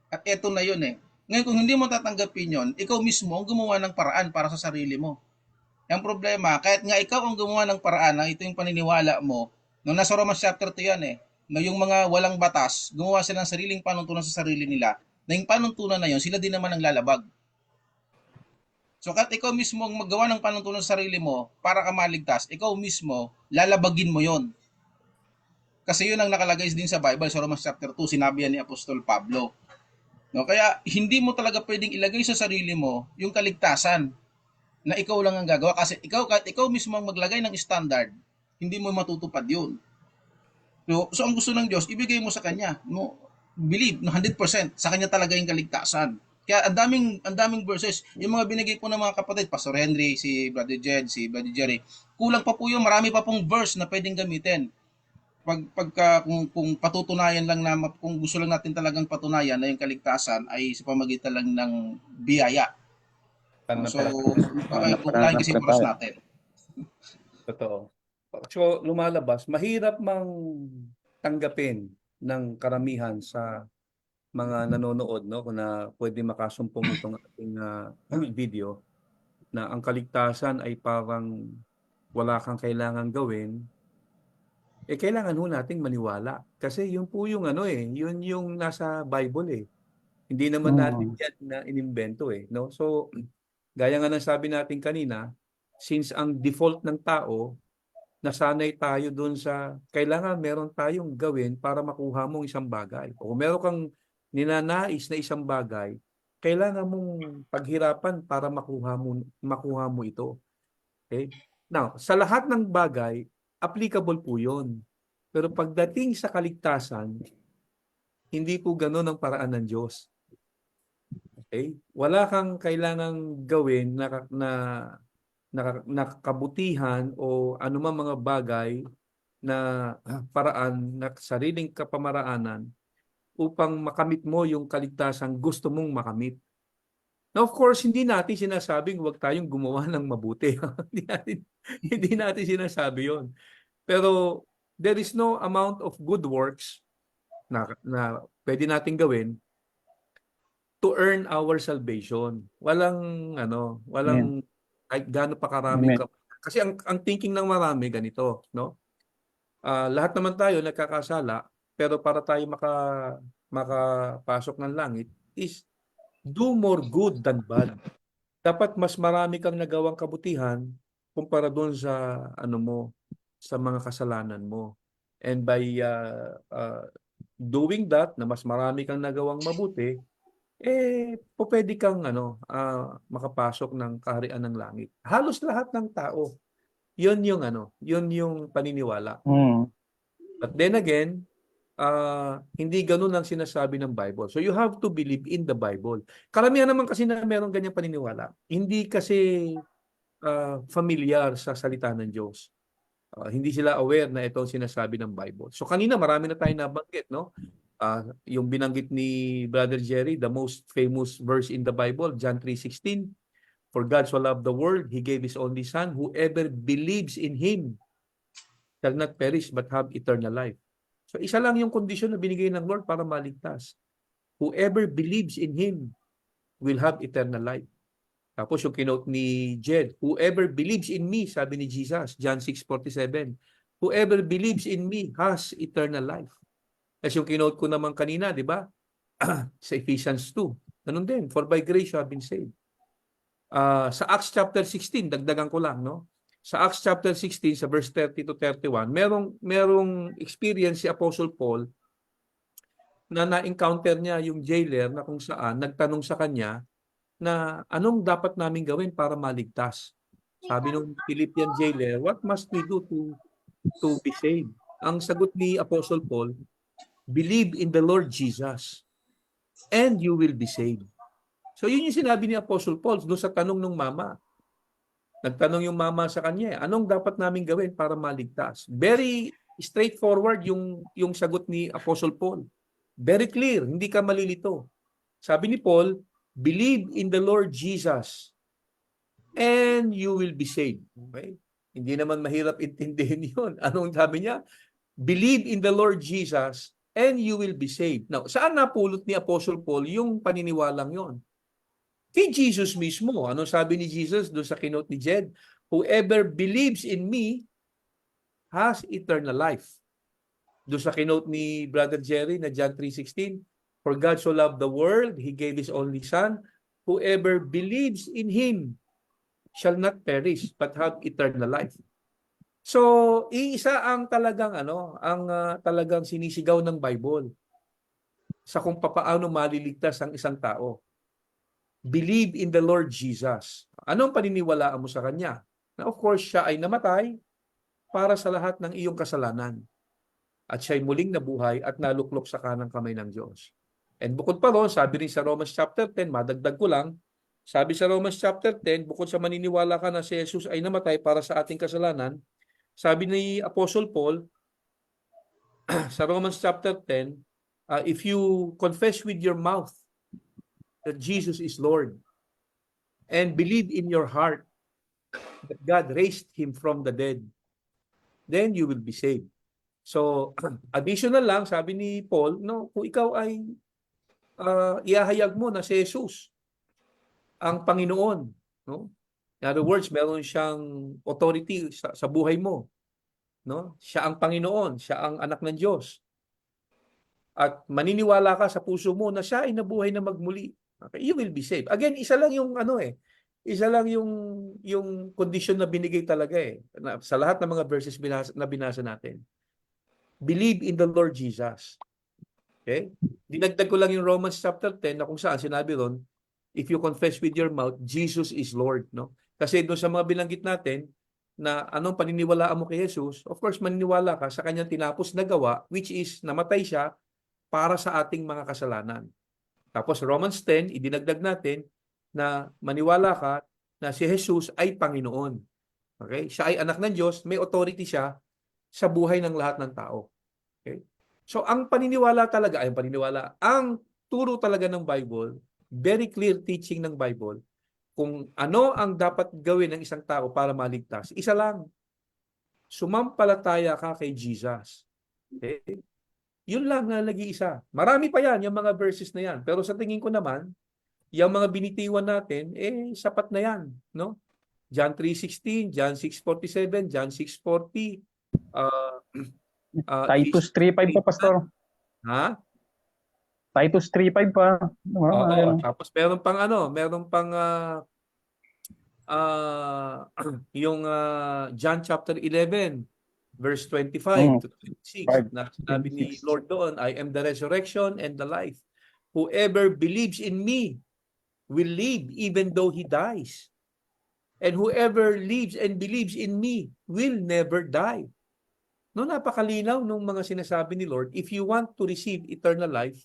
At eto na yun eh. Ngayon kung hindi mo tatanggapin yun, ikaw mismo ang gumawa ng paraan para sa sarili mo. Ang problema, kahit nga ikaw ang gumawa ng paraan, na ito yung paniniwala mo, nung nasa Romans chapter 2 yan eh, na yung mga walang batas, gumawa sila ng sariling panuntunan sa sarili nila, na yung panuntunan na yun, sila din naman ang lalabag. So kahit ikaw mismo ang maggawa ng panuntunan sa sarili mo para ka maligtas, ikaw mismo, lalabagin mo yon. Kasi yun ang nakalagay din sa Bible, sa Romans chapter 2, sinabi yan ni Apostol Pablo. No, kaya hindi mo talaga pwedeng ilagay sa sarili mo yung kaligtasan na ikaw lang ang gagawa kasi kahit ikaw mismo ang maglagay ng standard, hindi mo matutupad yun. So ang gusto ng Diyos, ibigay mo sa Kanya. No, believe no 100% sa Kanya talaga yung kaligtasan. Kaya ang daming verses, yung mga binigay po ng mga kapatid, Pastor Henry, si Brother Jed, si Brother Jerry, kulang pa po yung marami pa pong verse na pwedeng gamitin. Kung patutunayan lang na kung gusto lang natin talagang patunayan na yung kaligtasan ay sa pamagitan lang ng biyaya. So, lain kasi oras Pananampalataya. natin. Totoo. So, lumalabas, mahirap mang tanggapin ng karamihan sa mga nanonood, no, kung na pwede makasumpong itong ating video, na ang kaligtasan ay parang wala kang kailangan gawin, kailangan ho nating maniwala. Kasi yun po yung yun yung nasa Bible eh. Hindi naman natin Mm. yan na inimbento eh, no? So, gaya nga ng sabi natin kanina, since ang default ng tao, nasanay tayo doon sa kailangan meron tayong gawin para makuha mong isang bagay. O kung meron kang ninanais na isang bagay, kailangan mong paghirapan para makuha mo ito. Okay? Now, sa lahat ng bagay, applicable po yun. Pero pagdating sa kaligtasan, hindi po ganun ang paraan ng Diyos. Okay? Wala kang kailangang gawin na kabutihan o anumang mga bagay na paraan na sariling kapamaraanan upang makamit mo yung kaligtasang gusto mong makamit. Now, of course, hindi natin sinasabing huwag tayong gumawa ng mabuti. hindi natin sinasabi yon. Pero there is no amount of good works na pwede nating gawin to earn our salvation. Walang kahit gaano pa karaming Amen. kasi ang thinking ng marami ganito, no? Lahat naman tayo nagkakasala, pero para tayo makapasok ng langit is do more good than bad. Dapat mas marami kang nagawang kabutihan kumpara doon sa sa mga kasalanan mo. And by doing that, na mas marami kang nagawang mabuti, pwede kang makapasok ng kaharian ng langit. Halos lahat ng tao. 'Yun yung paniniwala. But then again, hindi ganun ang sinasabi ng Bible. So you have to believe in the Bible. Karamihan naman kasi na meron ganyang paniniwala. Hindi kasi familiar sa salita ng Diyos. Hindi sila aware na ito ang sinasabi ng Bible. So kanina marami na tayong nabanggit, no? Yung binanggit ni Brother Jerry, the most famous verse in the Bible, John 3:16. For God so loved the world, He gave His only Son. Whoever believes in Him shall not perish but have eternal life. So isa lang yung kondisyon na binigay ng Lord para maligtas. Whoever believes in Him will have eternal life. Tapos yung kinote ni Jed, whoever believes in me, sabi ni Jesus, John 6:47, whoever believes in me has eternal life. Kasi yung kinote ko naman kanina, di ba? Sa Ephesians 2. Ganun din, for by grace you have been saved. Sa Acts chapter 16, dagdagan ko lang, no? Sa Acts chapter 16, sa verse 30 to 31, merong experience si Apostle Paul na na-encounter niya yung jailer na kung saan nagtanong sa kanya na anong dapat namin gawin para maligtas. Sabi ng Philippian jailer, what must we do to be saved? Ang sagot ni Apostle Paul, believe in the Lord Jesus and you will be saved. So yun yung sinabi ni Apostle Paul doon sa tanong ng mama. Nagtanong yung mama sa kanya, anong dapat namin gawin para maligtas? Very straightforward yung sagot ni Apostle Paul. Very clear, hindi ka malilito. Sabi ni Paul, believe in the Lord Jesus and you will be saved. Okay? Hindi naman mahirap intindihin yun. Anong sabi niya? Believe in the Lord Jesus and you will be saved. Now, saan napulot ni Apostle Paul yung paniniwalang yon? Kay Jesus mismo. Ano sabi ni Jesus doon sa kinote ni Jed? Whoever believes in me has eternal life. Doon sa kinote ni Brother Jerry na John 3:16, for God so loved the world, He gave His only Son. Whoever believes in Him shall not perish but have eternal life. So, iisa ang talagang talagang sinisigaw ng Bible sa kung paano maliligtas ang isang tao. Believe in the Lord Jesus. Anong paniniwalaan mo sa Kanya? Na of course, Siya ay namatay para sa lahat ng iyong kasalanan. At Siya ay muling nabuhay at naluklok sa kanang kamay ng Diyos. And bukod pa ron, sabi rin sa Romans chapter 10, madagdag ko lang, sabi sa Romans chapter 10, bukod sa maniniwala ka na si Jesus ay namatay para sa ating kasalanan, sabi ni Apostle Paul sa Romans chapter 10, if you confess with your mouth that Jesus is Lord and believe in your heart that God raised Him from the dead, then you will be saved. So, additional lang, sabi ni Paul, no, kung ikaw ay iahayag mo na si Jesus ang Panginoon, no? In other words, meron siyang authority sa buhay mo, no? Siya ang Panginoon, siya ang anak ng Diyos. At maniniwala ka sa puso mo na siya ay nabuhay na magmuli. Okay, you will be saved. Again, isa lang yung yung condition na binigay talaga sa lahat ng mga verses na binasa natin. Believe in the Lord Jesus. Okay? Dinagdag ko lang yung Romans chapter 10 na kung saan sinabi ron, if you confess with your mouth, Jesus is Lord, no? Kasi doon sa mga binanggit natin, na anong paniniwalaan mo kay Jesus, of course, maniniwala ka sa kanyang tinapos na gawa, which is namatay siya para sa ating mga kasalanan. Tapos Romans 10, idinagdag natin na maniwala ka na si Jesus ay Panginoon. Okay? Siya ay anak ng Diyos, may authority siya sa buhay ng lahat ng tao. Okay? So ang paniniwala talaga, ang turo talaga ng Bible, very clear teaching ng Bible, kung ano ang dapat gawin ng isang tao para maligtas, isa lang, sumampalataya ka kay Jesus. Okay? Yun lang na nag-iisa. Marami pa yan, yung mga verses na yan. Pero sa tingin ko naman, yung mga binitiwan natin, sapat na yan. No? John 3:16, John 6:47, John 6:40, Titus 3:5 pa, Pastor. ha? Titus 3:5 pa. Oo, tapos meron pang yung John chapter 11 verse 25 to 26 na sinabi ni Lord doon, I am the resurrection and the life. Whoever believes in me will live even though he dies. And whoever lives and believes in me will never die. No, napakalinaw nung mga sinasabi ni Lord, if you want to receive eternal life,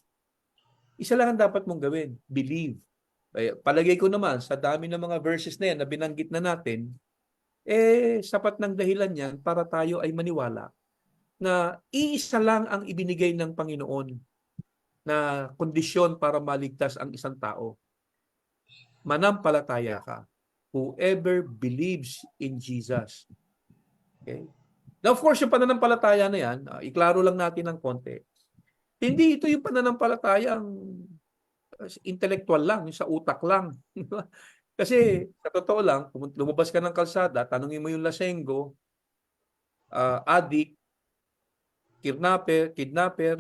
isa lang ang dapat mong gawin, believe. Palagay ko naman, sa dami ng mga verses na yan na binanggit na natin, sapat ng dahilan yan para tayo ay maniwala na iisa lang ang ibinigay ng Panginoon na kondisyon para maligtas ang isang tao. Manampalataya ka. Whoever believes in Jesus. Okay? Now, of course, yung pananampalataya na yan, iklaro lang natin ng konti. Hindi ito yung pananampalatayang intellectual lang, yung sa utak lang. Kasi, sa totoo lang, kung lumabas ka ng kalsada, tanungin mo yung lasenggo, addict, kidnapper,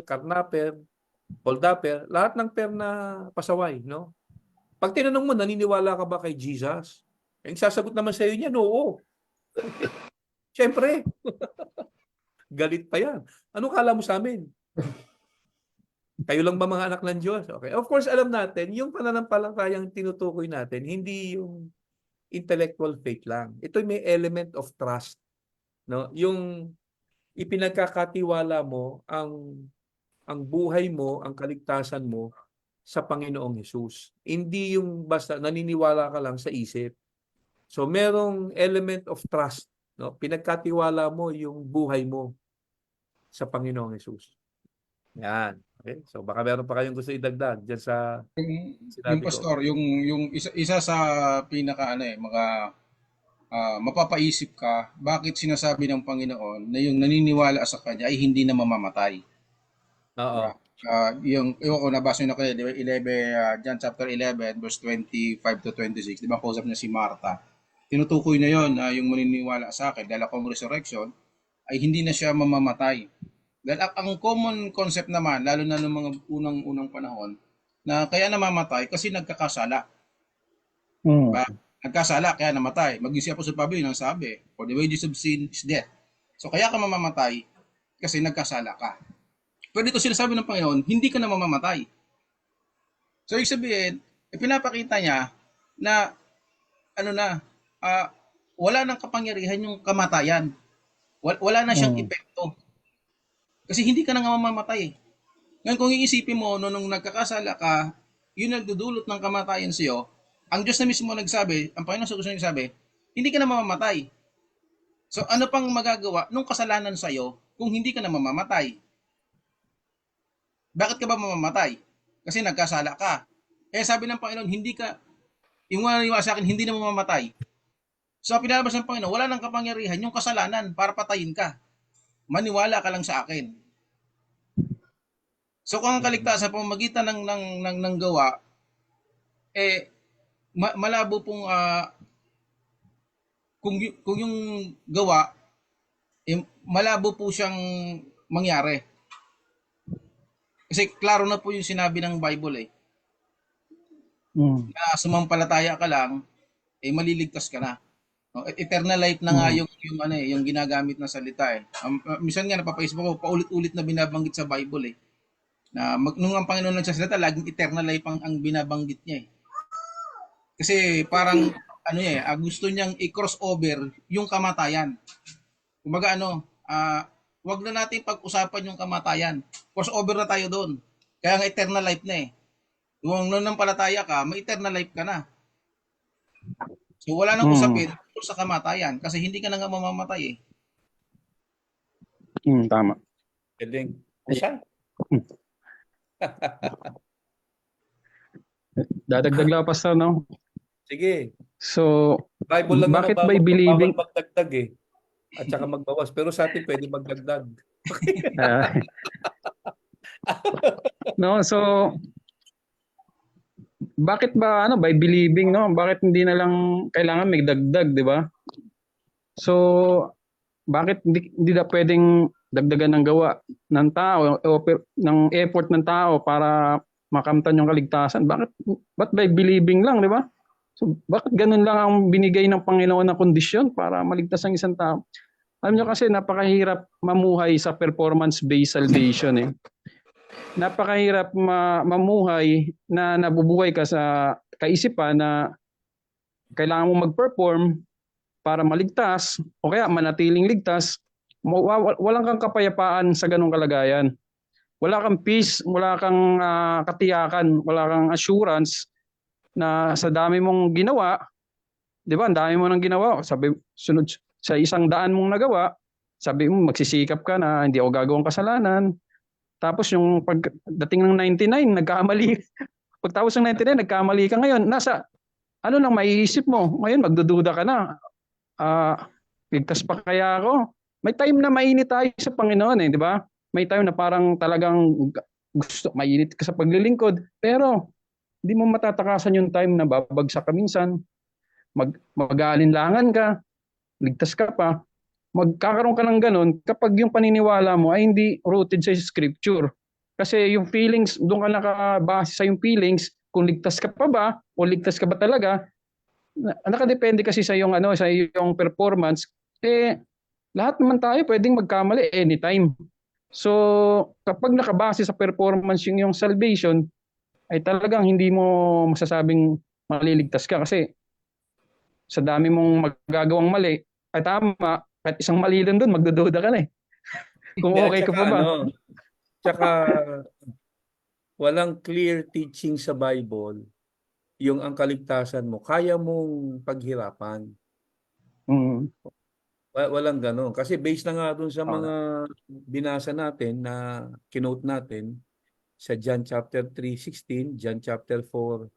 karnapper, holdapper, lahat ng term na pasaway, no? Pag tinanong mo, naniniwala ka ba kay Jesus? Yung sasagot naman sa iyo niyan, oo. Siyempre. Galit pa yan. Ano kala mo sa amin? Kayo lang ba mga anak ng Diyos? Okay. Of course, alam natin, yung pananampalatayang tinutukoy natin, hindi yung intellectual faith lang. Ito may element of trust. No? Yung ipinagkakatiwala mo ang buhay mo, ang kaligtasan mo sa Panginoong Hesus. Hindi yung basta naniniwala ka lang sa isip. So merong element of trust, no? Pinagkatiwala mo yung buhay mo sa Panginoong Hesus. Yan. Okay? So baka meron pa kayong gusto idagdag diyan sa Yung sinabi ko. pastor, yung isa sa pinaka mga mapapaisip ka, bakit sinasabi ng Panginoon na yung naniniwala sa kanya ay hindi na mamamatay. Oo. Yung ko nabasa nyo na kayo, 11, John chapter 11 verse 25 to 26, di ba kausap niya si Martha. Tinutukoy na yon na yung maniniwala sa akin dahil akong resurrection ay hindi na siya mamamatay. Dahil ang common concept naman, lalo na ng mga unang panahon, na kaya namamatay kasi nagkakasala. Diba? Nagkasala kaya namatay. Mag-isip po sa Pablo nang sabi, for the wages of sin is death. So kaya ka mamamatay kasi nagkasala ka. Pero dito sinasabi ng Panginoon, hindi ka na mamamatay. So ibig sabihin, pinapakita niya na wala nang kapangyarihan yung kamatayan. Wala na siyang epekto. Kasi hindi ka na nga mamamatay. Ngayon kung iisipin mo, nung nagkakasala ka, yun nagdudulot ng kamatayan sa iyo, ang Diyos na mismo nagsabi, ang Panginoon sa gusto nagsabi, hindi ka na mamamatay. So ano pang magagawa nung kasalanan sa iyo kung hindi ka na mamamatay? Bakit ka ba mamamatay? Kasi nagkasala ka. Sabi ng Panginoon, hindi ka, yung maniwala sa akin, hindi na mamamatay. So pinalabas ng Panginoon, wala nang kapangyarihan yung kasalanan para patayin ka. Maniwala ka lang sa akin. So kung ang kaligtasan pamamagitan ng gawa, malabo pong kung yung gawa, malabo po siyang mangyari. Kasi klaro na po yung sinabi ng Bible na sumampalataya ka lang, maliligtas ka na. No, eternal life na nga yung ginagamit na salita minsan nga napapaisip ako, paulit-ulit na binabanggit sa Bible na nung ang Panginoon nagsasalita, laging eternal life ang binabanggit niya Kasi parang gusto niyang i-crossover yung kamatayan. Kumbaga wag na natin pag-usapan yung kamatayan. Crossover na tayo doon. Kaya nga eternal life na eh. Kung nananampalataya ka, may eternal life ka na. So wala nang usapin tungkol sa kamatayan kasi hindi ka na nga mamamatay eh. Tama. Galing. Siya. Dadagdag lang, Pastor, no? Sige. So, Bible lang bakit naman by believing? bawal magdagdag eh. At saka magbawas. Pero sa atin pwede magdagdag. Ah, no, so, bakit ba, by believing, no? Bakit hindi na lang kailangan may dagdag, di ba? So, bakit hindi na pwedeng dagdagan ng gawa ng tao o ng effort ng tao para makamtan yung kaligtasan? Ba't by believing lang, di ba? So, bakit ganun lang ang binigay ng Panginoon na kondisyon para maligtas ang isang tao? Alam nyo kasi napakahirap mamuhay sa performance-based salvation eh. Napakahirap mamuhay na nabubuhay ka sa kaisipan na kailangan mo mag-perform para maligtas o kaya manatiling ligtas. Walang kang kapayapaan sa ganung kalagayan. Wala kang peace, wala kang katiyakan, wala kang assurance na sa dami mong ginawa, di ba? Ang dami mo nang ginawa. Sabi, sunod sa 100 mong nagawa, sabi mo magsisikap ka na hindi ako gagawang kasalanan. Tapos yung pagdating ng 99, nagkamali. Pagtapos ng 99, nagkamali ka ngayon. Ano nang maiisip mo? Ngayon, magdududa ka na. Ligtas pa kaya ako? May time na mainit tayo sa Panginoon eh, di ba? May time na parang talagang gusto, mainit ka sa paglilingkod. Pero, hindi mo matatakasan yung time na babagsak ka minsan. Mag-aalinlangan ka. Ligtas ka pa. Magkakaroon ka ng ganun kapag yung paniniwala mo ay hindi rooted sa scripture. Kasi yung feelings, doon ka nakabase sa yung feelings, kung ligtas ka pa ba o ligtas ka ba talaga, nakadepende kasi sa yung sa yung performance. Lahat naman tayo pwedeng magkamali anytime. So, kapag nakabase sa performance yung salvation, ay talagang hindi mo masasabing maliligtas ka kasi sa dami mong magagawang mali, ay tama, kahit isang mali lang doon, magdududa ka na eh. Kung okay ka pa ba? Tsaka walang clear teaching sa Bible yung ang kaligtasan mo, kaya mong paghirapan. Walang gano'n. Kasi based na nga dun sa mga binasa natin na kinote natin sa John chapter 3:16, John chapter 4,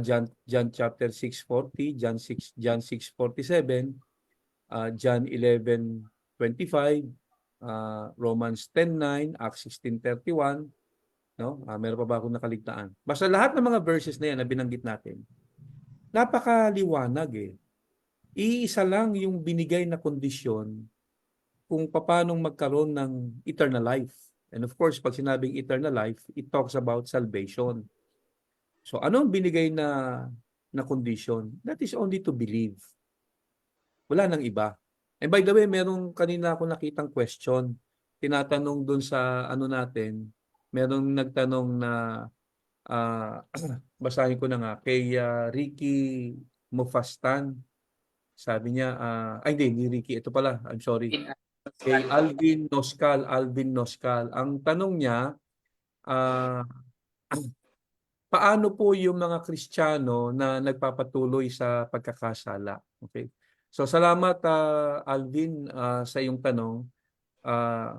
John chapter 6:40, John 6:47, John 11:25, Romans 10:9, Acts 16:31, no? Meron pa ba akong nakaligtaan? Basta lahat ng mga verses na yan na binanggit natin, napakaliwanag eh. Iisa lang yung binigay na kondisyon kung paano magkaroon ng eternal life. And of course, pag sinabing eternal life, it talks about salvation. So ano ang binigay na condition? That is only to believe. Wala nang iba. And by the way, merong kanina ako nakitang question. Tinatanong dun sa natin, merong nagtanong na basahin ko na nga kay Ricky Mufastan. Sabi niya, hindi Ricky, ito pala, I'm sorry. Kay Alvin Noscal. Ang tanong niya, paano po yung mga Kristiyano na nagpapatuloy sa pagkakasala? Okay. So salamat Alvin sa iyong tanong.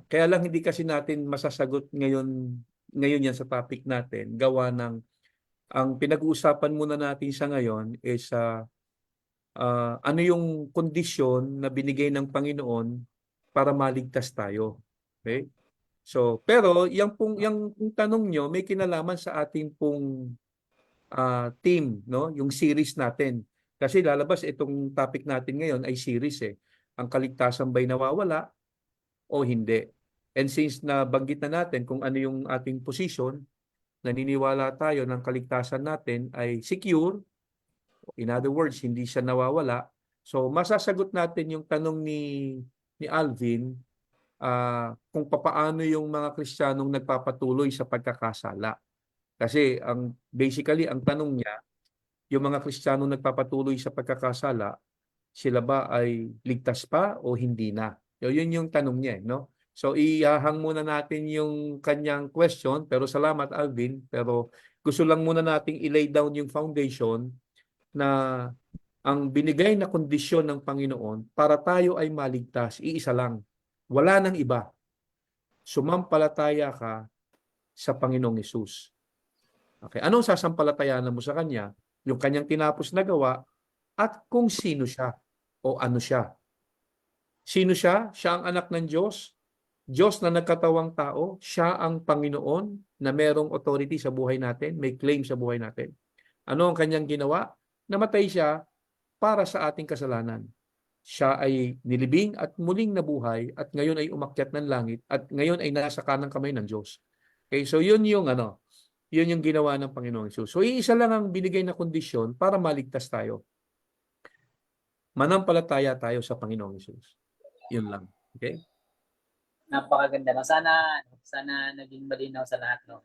Kaya lang hindi kasi natin masasagot ngayon yan sa topic natin. Gawa ng ang pinag-uusapan muna natin sa ngayon is ano yung kondisyon na binigay ng Panginoon para maligtas tayo. Okay? So, pero yung tanong nyo may kinalaman sa ating pong team, no? Yung series natin. Kasi lalabas itong topic natin ngayon ay series eh. Ang kaligtasan ba'y nawawala o hindi? And since nabanggit na natin kung ano yung ating position, naniniwala tayo ng kaligtasan natin ay secure. In other words, hindi siya nawawala. So, masasagot natin yung tanong ni Alvin kung papaano yung mga Kristiyanong nagpapatuloy sa pagkakasala. Kasi basically ang tanong niya, yung mga Kristiyano nagpapatuloy sa pagkakasala, sila ba ay ligtas pa o hindi na? Yun yung tanong niya, no? So ihahang muna natin yung kanyang question, pero salamat Alvin, pero gusto lang muna nating i-lay down yung foundation na ang binigay na kondisyon ng Panginoon para tayo ay maligtas, iisa lang. Wala nang iba. Sumampalataya ka sa Panginoong Hesus. Okay, anong sasampalatayanan mo sa Kanya? Yung Kanyang tinapos na gawa at kung sino siya o ano siya. Sino siya? Siya ang anak ng Diyos. Diyos na nagkatawang tao. Siya ang Panginoon na merong authority sa buhay natin, may claim sa buhay natin. Ano ang Kanyang ginawa? Namatay siya para sa ating kasalanan. Siya ay nilibing at muling nabuhay at ngayon ay umakyat ng langit at ngayon ay nasa kanang kamay ng Diyos. Okay, so yun yung ginawa ng Panginoong Hesus. So iisa lang ang binigay na kondisyon para maligtas tayo. Manampalataya tayo sa Panginoong Hesus. Yun lang. Okay? Napakaganda. No? Sana naging malinaw sa lahat. No?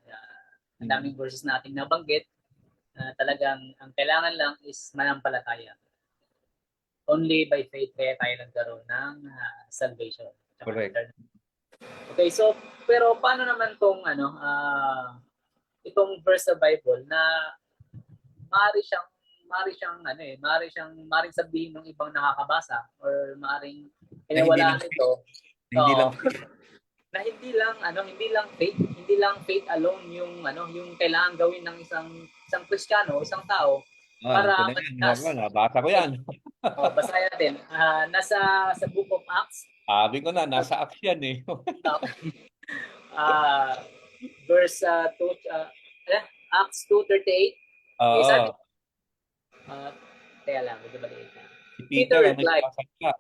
Ang daming verses nating nabanggit. Talagang ang kailangan lang is manampalataya. Only by faith kaya tayo nagkaroon ng salvation. Correct. Okay, so pero paano naman tong itong verse sa Bible na maaari siyang sabihin ng ibang nakakabasa or maaring pinawalaan ito Hindi lang na hindi lang faith alone yung kailangan gawin ng isang Kristiyano, isang tao para magligtas. Nabasa ko yan. Basahin natin. Sa Book of Acts, Sabi ko na, nasa Acts yan eh. verse 2, Acts 2:38. Oo. Kaya lang, medyo maliit na. Si Peter Peter ang replied, nagpasakta.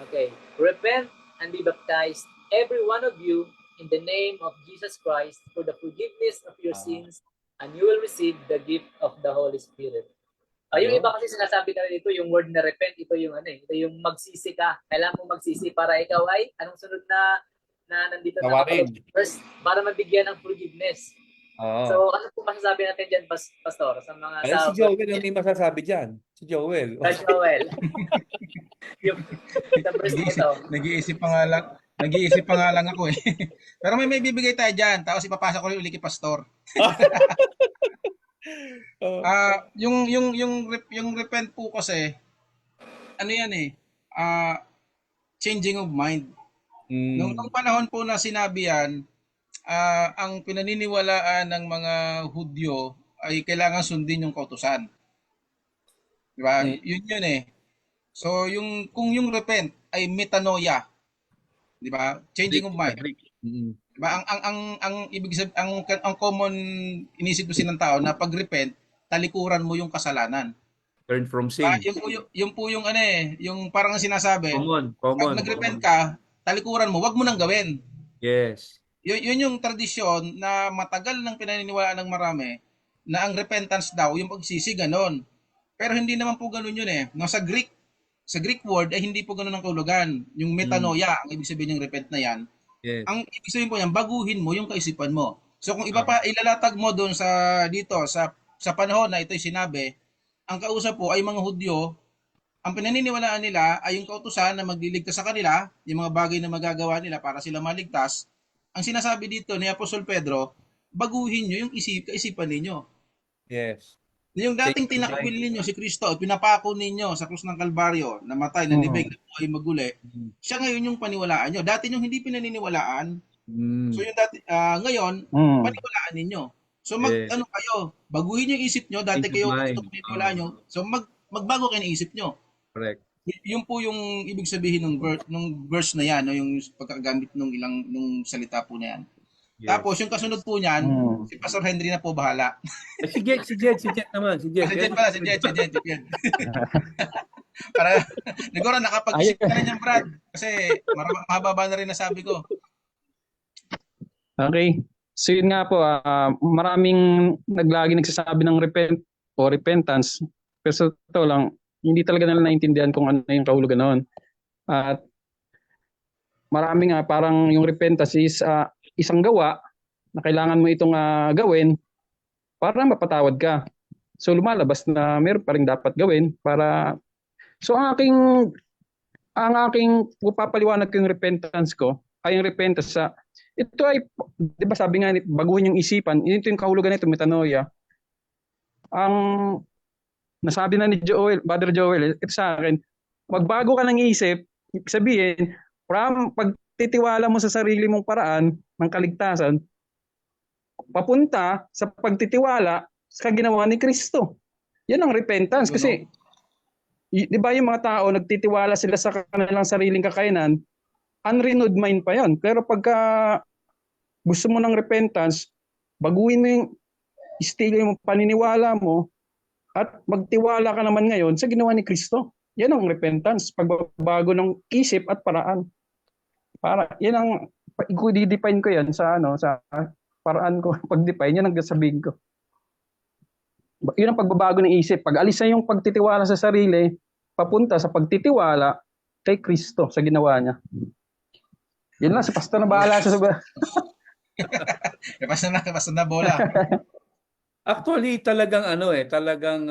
Okay, repent and be baptized, every one of you, in the name of Jesus Christ, for the forgiveness of your sins, and you will receive the gift of the Holy Spirit. Yung iba kasi sinasabi na dito, yung word na repent, ito yung ito yung magsisi ka. Kailangan mo magsisi para ikaw ay, anong sunod na nandito na first, para mabigyan ng forgiveness. So, ano po masasabi natin dyan, Pastor? Sa mga si Joel ang may masasabi dyan. Si Joel. Yung verse ito. Nag-iisip pa nga lang ako eh. Pero may bibigay tayo dyan. Tapos ipapasa ko uli kay Pastor. Yung repent po kasi, ano yan eh, changing of mind. Nung panahon po na sinabi yan, ang pinaniniwalaan ng mga Hudyo ay kailangan sundin yung kautusan. Di ba? Yun eh. So kung yung repent ay metanoia, di ba? Changing of mind. Diba? Ang ibig sabihin, ang common inisip kasi ng tao na pag repent, talikuran mo yung kasalanan. Turn from sin. Yung po yung yung parang sinasabi, common. Pag nag-repent ka, talikuran mo, wag mo nang gawin. Yes. Yun yung tradisyon na matagal nang pinaniniwalaan ng marami na ang repentance daw, yung pagsisi, ganon. Pero hindi naman po ganon yun eh. No, sa Greek word ay hindi po ganon ang kahulugan. Yung metanoia, ang ibig sabihin ng repent na yan. Yes. Ang ibig sabihin po yan, baguhin mo yung kaisipan mo. So kung iba pa ilalatag mo doon sa panahon na ito'y sinabi, ang kausap po ay mga Hudyo, ang pinaniniwalaan nila ay yung kautusan na magliligtas sa kanila, yung mga bagay na magagawa nila para sila maligtas. Ang sinasabi dito ni Apostol Pedro, baguhin nyo yung kaisipan ninyo. Yes. Yung dating tinakwil ninyo si Kristo at pinapako ninyo sa krus ng Kalbaryo, namatay, nalibig, nabuhay, maguli, siya ngayon yung paniwalaan nyo. Dati yung hindi pinaniniwalaan, so yung dati, ngayon, paniwalaan ninyo. So ano kayo, baguhin yung isip nyo, dati kayo paniwalaan nyo, so magbago kayo ng isip nyo. Correct. Yun po yung ibig sabihin ng verse na yan, no? Yung pagkagamit nung salita po na yan. Yes. Tapos yung kasunod po niyan, si Pastor Henry na po bahala. Si Jet naman. Si Jet Para, siguro nakapag-isip ka na niyan, Brad. Kasi mahaba na rin nasabi ko. Okay. So yun nga po, maraming lagi nagsasabi ng repentance. Pero sa totoo lang, hindi talaga nila naintindihan kung ano yung kahulugan noon. At maraming parang yung repentance is isang gawa na kailangan mo itong gawin para mapatawad ka. So lumalabas na meron pa rin dapat gawin para so ang aking papaliwanag ko yung repentance ko ay yung repentance sa ito ay 'di ba sabi nga baguhin yung isipan, ito yung kahulugan nito metanoia. Ang nasabi na ni Joel, Brother Joel, ito sa akin, magbago ka ng isip, ibig sabihin, from pagtitiwala mo sa sarili mong paraan ng kaligtasan, papunta sa pagtitiwala sa ginawa ni Kristo. Yan ang repentance kasi di ba yung mga tao nagtitiwala sila sa kanilang sariling kakayanan, unrenewed mind pa yan. Pero pagka gusto mo ng repentance, baguhin mo yung estilo mo, paniniwala mo, at magtiwala ka naman ngayon sa ginawa ni Kristo. Yan ang repentance, pagbabago ng isip at paraan. Para yan ang i-define ko yan sa sa paraan ko pag-define yan ang sasabihin ko. Yun ang pagbabago ng isip. Pag alis na yung pagtitiwala sa sarili, papunta sa pagtitiwala kay Kristo sa ginawa niya. Yan lang, si pastor na bahala sa Basta na bola. Actually, talagang talagang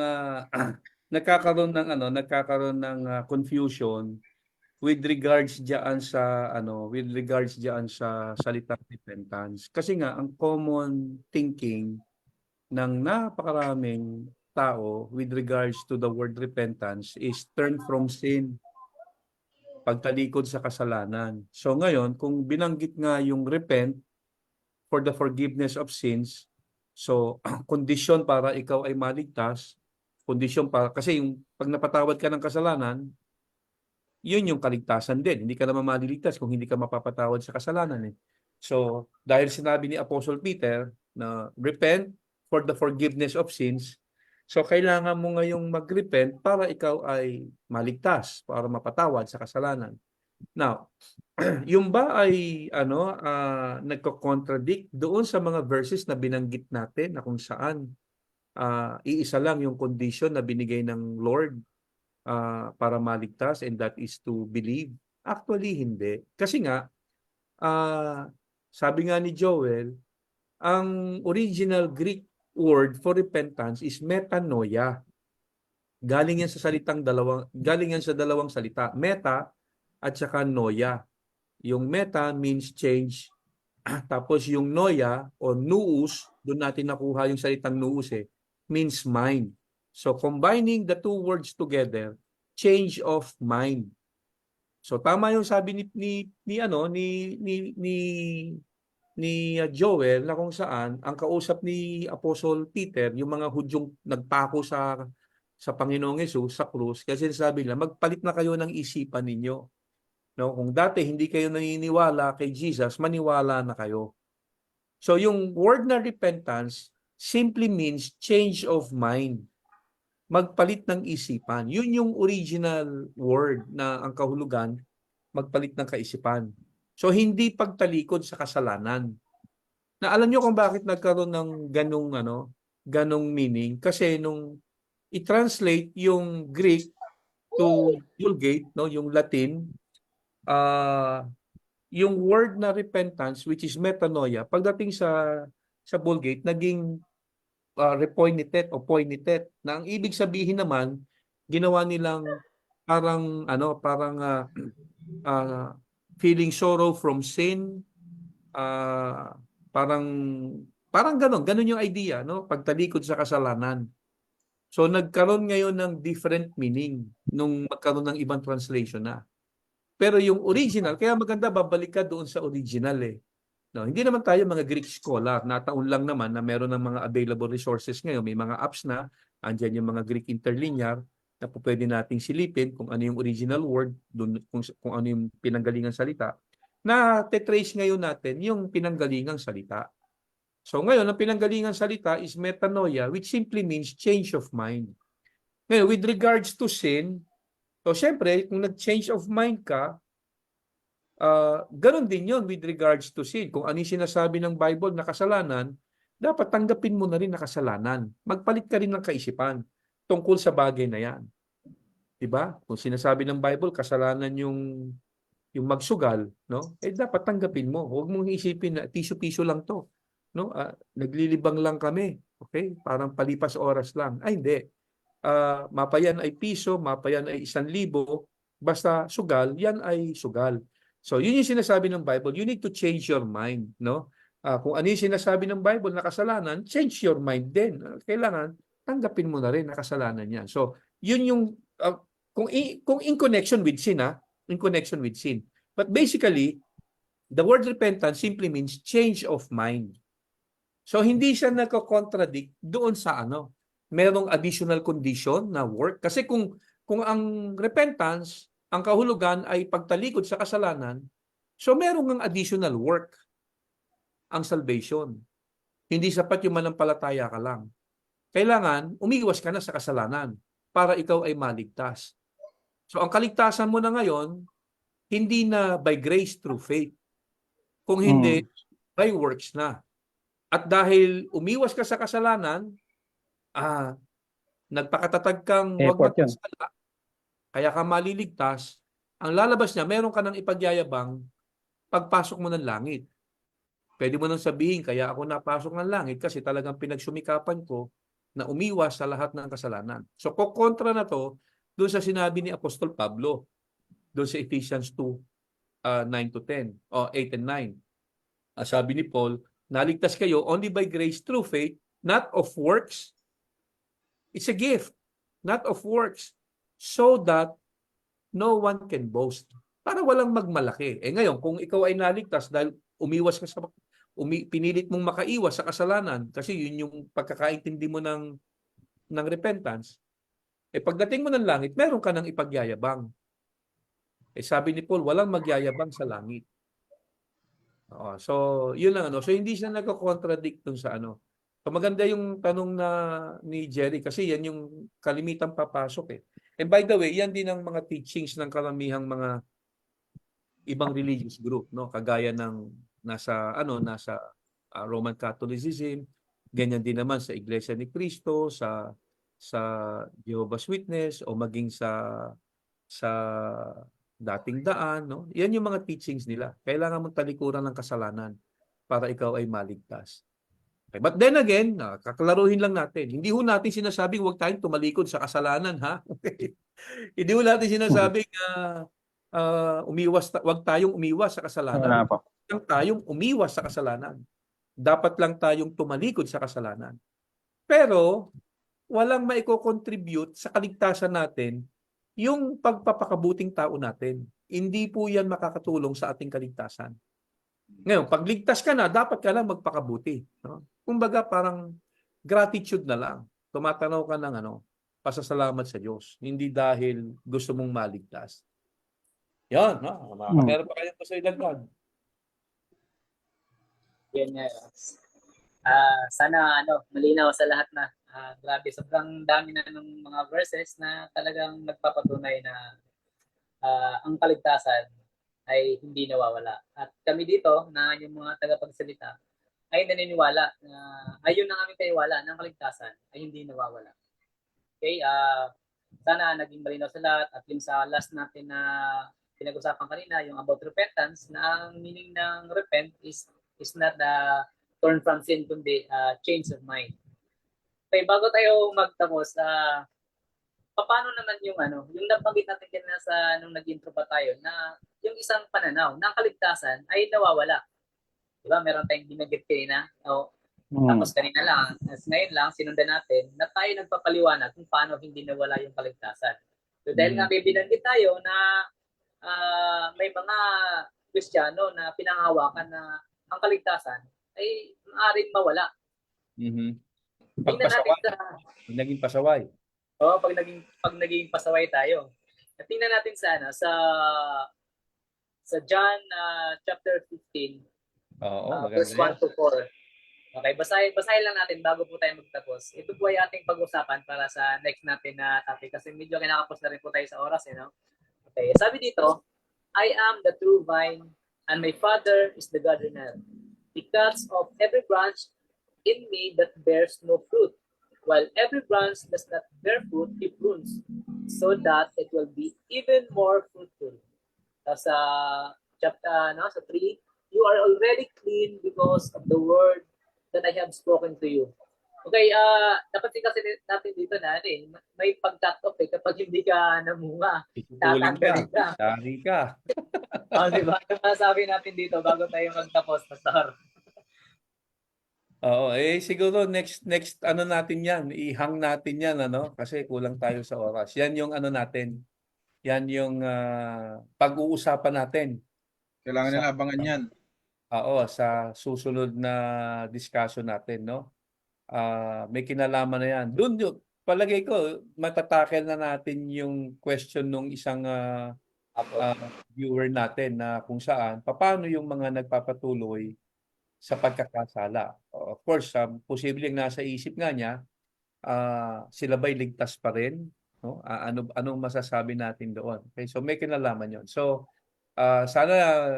nagkakaroon ng confusion with regards diyan sa salitang repentance. Kasi nga ang common thinking ng napakaraming tao with regards to the word repentance is turn from sin, pagtalikod sa kasalanan. So ngayon, kung binanggit nga yung repent for the forgiveness of sins, so kondisyon para ikaw ay maligtas, kondisyon para kasi yung pag napatawad ka ng kasalanan, yun yung kaligtasan din. Hindi ka naman maliligtas kung hindi ka mapapatawad sa kasalanan eh. So dahil sinabi ni Apostle Peter na repent for the forgiveness of sins, so kailangan mo ngayong mag-repent para ikaw ay maligtas, para mapatawad sa kasalanan. Now, yung ba ay nagko-contradict doon sa mga verses na binanggit natin na kung saan iisa lang yung condition na binigay ng Lord para maligtas, and that is to believe? Actually, hindi. Kasi nga, sabi nga ni Joel, ang original Greek word for repentance is metanoia. Galing yan sa dalawang salita, meta at saka noia. Yung meta means change, tapos yung noia o nous, doon natin nakuha yung salitang nous means mind. So combining the two words together, change of mind. So tama yung sabi ni Joel na kung saan ang kausap ni Apostle Peter, yung mga Hudyong nagpako sa Panginoong Hesus sa krus, kasi sabi nila, magpalit na kayo ng isipan ninyo. No, kung dati hindi kayo naniniwala kay Jesus, maniwala na kayo. So yung word na repentance simply means change of mind. Magpalit ng isipan. Yun yung original word na ang kahulugan, magpalit ng kaisipan. So hindi pagtalikod sa kasalanan. Na alam niyo kung bakit nagkaroon ng ganong meaning? Kasi nung i-translate yung Greek to Vulgate, no, yung Latin, yung word na repentance, which is metanoia, pagdating sa Vulgate, naging repoinitet o poinitet, na ang ibig sabihin naman, ginawa nilang parang feeling sorrow from sin, parang ganon yung idea, no? Pagtalikod sa kasalanan. So nagkaroon ngayon ng different meaning nung magkaroon ng ibang translation na. Pero yung original, kaya maganda babalik ka doon sa original eh. No, hindi naman tayo mga Greek scholar, nataon lang naman na meron ng mga available resources ngayon, may mga apps na, andyan yung mga Greek interlinear na po pwede nating silipin kung ano yung original word, kung ano yung pinanggalingang salita, na tetrace ngayon natin yung pinanggalingang salita. So ngayon, ang pinanggalingang salita is metanoia, which simply means change of mind. Ngayon, with regards to sin, so syempre, kung nag-change of mind ka, ganon din yon with regards to sin. Kung ano yung sinasabi ng Bible na kasalanan, dapat tanggapin mo na rin na kasalanan. Magpalit ka rin ng kaisipan tungkol sa bagay na yan. Diba? Kung sinasabi ng Bible, kasalanan yung magsugal, no? Dapat tanggapin mo. Huwag mong isipin na piso-piso lang to. No? Naglilibang lang kami. Okay? Parang palipas oras lang. Ay, hindi. Mapa yan ay piso, mapa yan ay 1,000, basta sugal, yan ay sugal. So, yun yung sinasabi ng Bible. You need to change your mind, no? Kung ano yung sinasabi ng Bible na kasalanan, change your mind din. Kailangan, tanggapin mo na rin na kasalanan yan. So, yun yung, kung in connection with sin, in connection with sin. But basically, the word repentance simply means change of mind. So, hindi siya nagko-contradict doon sa merong additional condition na work. Kasi kung ang repentance, ang kahulugan ay pagtalikod sa kasalanan, so merong ang additional work ang salvation. Hindi sapat yung manampalataya ka lang. Kailangan, umiwas ka na sa kasalanan para ikaw ay maligtas. So ang kaligtasan mo na ngayon, hindi na by grace through faith. Kung hindi, by works na. At dahil umiwas ka sa kasalanan, nagpakatatag kang huwag Effort yun. magkasala, kaya ka maliligtas, ang lalabas niya, meron ka ng ipagyayabang pagpasok mo ng langit. Pwede mo nang sabihin, kaya ako napasok ng langit kasi talagang pinagsumikapan ko na umiwas sa lahat ng kasalanan. So, kukontra na to doon sa sinabi ni Apostol Pablo, doon sa Ephesians 2, 9-10, o 8 and 9. Sabi ni Paul, naligtas kayo only by grace through faith, not of works. It's a gift, not of works, so that no one can boast. Para walang magmalaki. Ngayon, kung ikaw ay naligtas dahil umiwas ka pinilit mong makaiwas sa kasalanan kasi yun yung pagkakaintindi mo ng repentance, pagdating mo ng langit, meron ka ng ipagyayabang. Sabi ni Paul, walang magyayabang sa langit. So, yun lang. So, hindi siya nagko-contradict dun sa So, maganda yung tanong ni Jerry kasi yan yung kalimitang papasok . And by the way, yan din ang mga teachings ng karamihang mga ibang religious group, no? Kagaya ng nasa Roman Catholicism, ganyan din naman sa Iglesia ni Cristo, sa Jehovah's Witness, o maging sa dating daan, no? Yan yung mga teachings nila. Kailangan mong talikuran ng kasalanan para ikaw ay maligtas. Okay. But then again, kakalaruhin lang natin. Hindi ho natin sinasabing huwag tayong tumalikod sa kasalanan, ha? Hindi ho natin sinasabing huwag tayong umiwas sa kasalanan. Huwag tayong umiwas sa kasalanan. Dapat lang tayong tumalikod sa kasalanan. Pero walang maiko-contribute sa kaligtasan natin yung pagpapakabuting tao natin. Hindi po yan makakatulong sa ating kaligtasan. Ngayon, pag ligtas ka na, dapat ka lang magpakabuti. No? Kumbaga parang gratitude na lang. Tumatanaw ka ng pasasalamat sa Diyos. Hindi dahil gusto mong maligtas. Yan, no? Meron pa kayong gusto idagdag? Yan nga. Sana malinaw sa lahat na. Grabe, sobrang dami na ng mga verses na talagang nagpapatunay na ang kaligtasan ay hindi nawawala. At kami dito na yung mga tagapagsalita ay naniniwala na ayon ang aming kaiwala ng kaligtasan ay hindi nawawala. Okay, sana naging malinaw sa lahat at yung sa last natin na pinag-usapan kanina, yung about repentance, na ang meaning ng repent is not turn from sin, kundi change of mind. Okay, bago tayo magtapos, paano naman yung yung nabanggit natin kanina sa nung nag-intro pa tayo na yung isang pananaw na kaligtasan ay nawawala. Diba? Meron tayong binanggit kanina. Tapos kanina lang, ngayon lang, sinundan natin na tayo nagpapaliwanag kung paano hindi nawala yung kaligtasan. So dahil nga may binanggit tayo na may mga Kristiyano na pinanghawakan na ang kaligtasan ay maaaring mawala. Pagpasaway. Naging pasaway. Pag naging pasaway tayo. At tingnan natin sa John chapter 15, verse 1 to 4. Okay, basahin lang natin bago po tayo magtapos. Ito po ay ating pag-usapan para sa next natin na topic kasi medyo kinakapos na rin po tayo sa oras. Okay, sabi dito, I am the true vine and my Father is the gardener. He cuts off every branch in me that bears no fruit, while every branch does not bear fruit, he prunes, so that it will be even more fruitful. Sa chapter 3, you are already clean because of the word that I have spoken to you. Okay, dapat kasi natin dito na ano eh, may pag-cut off eh kapag hindi ka namunga, Itutuling ka. tatanggalin ka. Dari ka. Di ba? Ano masasabi natin dito bago tayo magtapos, Pastor? Oo, siguro next ano natin 'yan, ihang natin 'yan ano kasi kulang tayo sa oras. 'Yan yung ano natin. 'Yan yung pag-uusapan natin Kailangan sa nila abangan yan. sa susunod na discussion natin, no? May kinalaman na 'yan. Doon yung palagay ko matatakel na natin yung question nung isang Apo. viewer natin na kung saan papaano yung mga nagpapatuloy sa pagkakasala. Of course, posibleng nasa isip nga niya, sila ba'y ligtas pa rin? No? Anong masasabi natin doon? Okay, so may kinalaman 'yon. So sana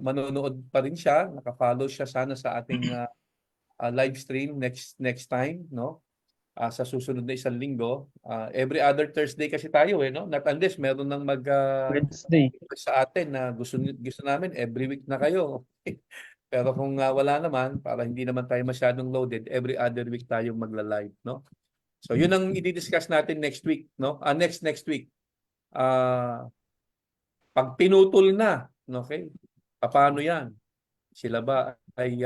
manonood pa rin siya, naka-follow siya sana sa ating live stream next time, no? Sa susunod na isang linggo. Every other Thursday kasi tayo no? Not unless meron nang Wednesday. sa atin na gusto namin every week na kayo. Pero kung wala naman, para hindi naman tayo masyadong loaded, every other week tayo magla-live, no? So yun ang i-discuss natin next week, no? Next week. Pag pinutol na, okay? Paano 'yan? Sila ba ay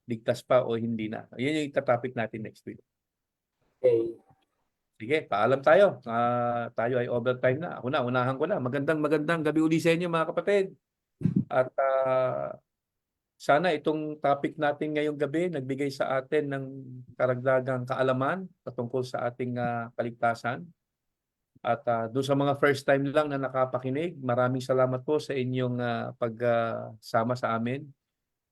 ligtas pa o hindi na? Yan yung topic natin next week. Okay. Sige, paalam tayo. Tayo ay overtime na. Unahan ko na. Magandang gabi uli sa inyo mga kapatid. At sana itong topic natin ngayong gabi nagbigay sa atin ng karagdagang kaalaman patungkol sa ating kaligtasan. At doon sa mga first time lang na nakapakinig, maraming salamat po sa inyong pagsama sa amin.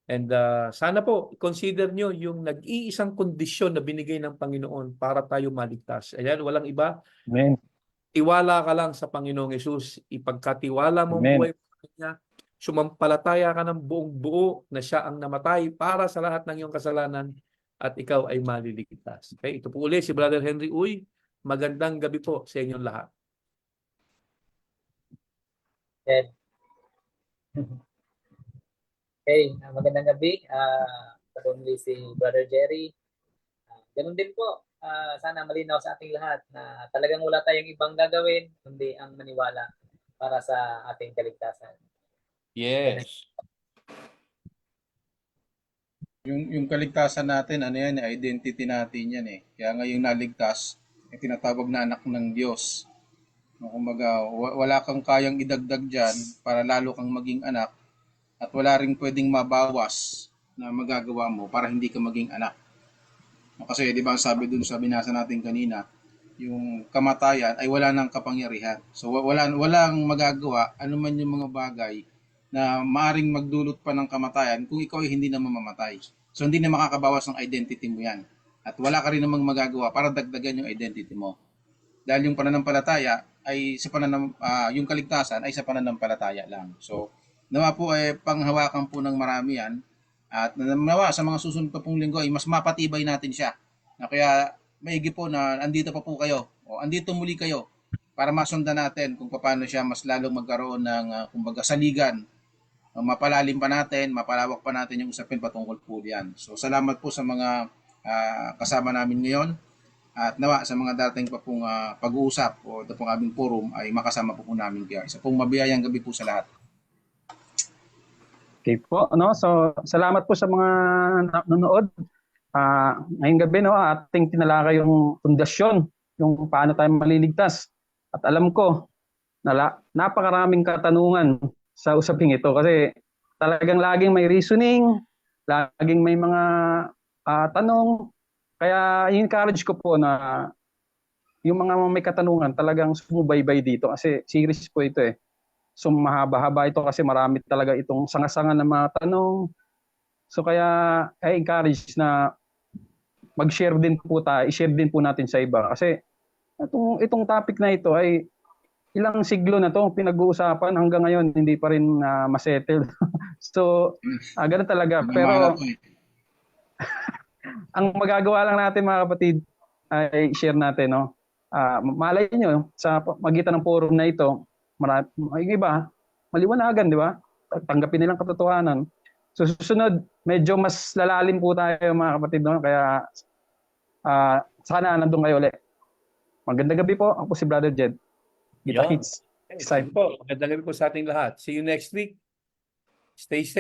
And sana po, consider nyo yung nag-iisang kondisyon na binigay ng Panginoon para tayo maligtas. Ayan, walang iba. Amen. Tiwala ka lang sa Panginoong Yesus. Ipagkatiwala mo ang Amen. buhay mo sa Kanya. Sumampalataya ka ng buong buo na siya ang namatay para sa lahat ng iyong kasalanan at ikaw ay maliligtas. Okay, ito po ulit si Brother Henry Uy. Magandang gabi po sa inyong lahat. Okay. Okay, magandang gabi. Patuloy si Brother Jerry. Ganun din po. Sana malinaw sa ating lahat na talagang wala tayong ibang gagawin kundi ang maniwala para sa ating kaligtasan. Yes. Yung kaligtasan natin, ano yan, identity natin yan eh. Kaya ngayong naligtas, tinatawag na anak ng Diyos. Kumbaga, wala kang kayang idagdag dyan para lalo kang maging anak at wala ring pwedeng mabawas na magagawa mo para hindi ka maging anak. Kasi di ba sabi dun sa binasa natin kanina, yung kamatayan ay wala nang kapangyarihan. So walang magagawa anuman yung mga bagay na maaring magdulot pa ng kamatayan kung ikaw ay hindi na mamamatay. So hindi na makakabawas ng identity mo yan. At wala ka rin namang magagawa para dagdagan yung identity mo. Dahil yung pananampalataya ay yung kaligtasan ay sa pananampalataya lang. So nawa po ay panghawakan po ng marami yan at nawa sa mga susunod pa pong linggo ay mas mapatibay natin siya. Kaya maigi po na andito pa po kayo o andito muli kayo para masundan natin kung paano siya mas lalong magkaroon ng kumbaga saligan. Mapalalim pa natin, mapalawak pa natin yung usapin patungkol po diyan. So salamat po sa mga kasama namin ngayon at nawa sa mga dating pa pong pag-uusap o ito pong aming forum ay makasama po namin kayo. Isa pong mabiyayang gabi po sa lahat. Okay po, no? So, salamat po sa mga nanonood. Ngayong gabi, no, ating tinalakay yung pundasyon, yung paano tayo maliligtas. At alam ko, napakaraming katanungan sa usaping ito kasi talagang laging may reasoning, laging may mga tanong. Kaya encourage ko po na yung mga may katanungan talagang sumubaybay dito kasi series po ito eh. So mahaba-haba ito kasi marami talaga itong sanga-sanga ng mga tanong. So kaya I encourage na mag-share din po tayo, i-share din po natin sa iba kasi itong topic na ito ay ilang siglo na to pinag-uusapan hanggang ngayon hindi pa rin masettle. So ganun talaga pero ang magagawa lang natin mga kapatid ay share natin, no. Malay nyo sa magitan ng forum na ito, yung iba maliwanagan, di ba? Tanggapin nilang katotohanan. So susunod, medyo mas lalalim po tayo mga kapatid, no? Kaya sana nandun kayo ulit. Magandang gabi po. Ako po si Brother Jed. Kita Yun. hits. Sige po. Magandang gabi po sa ating lahat. See you next week. Stay safe.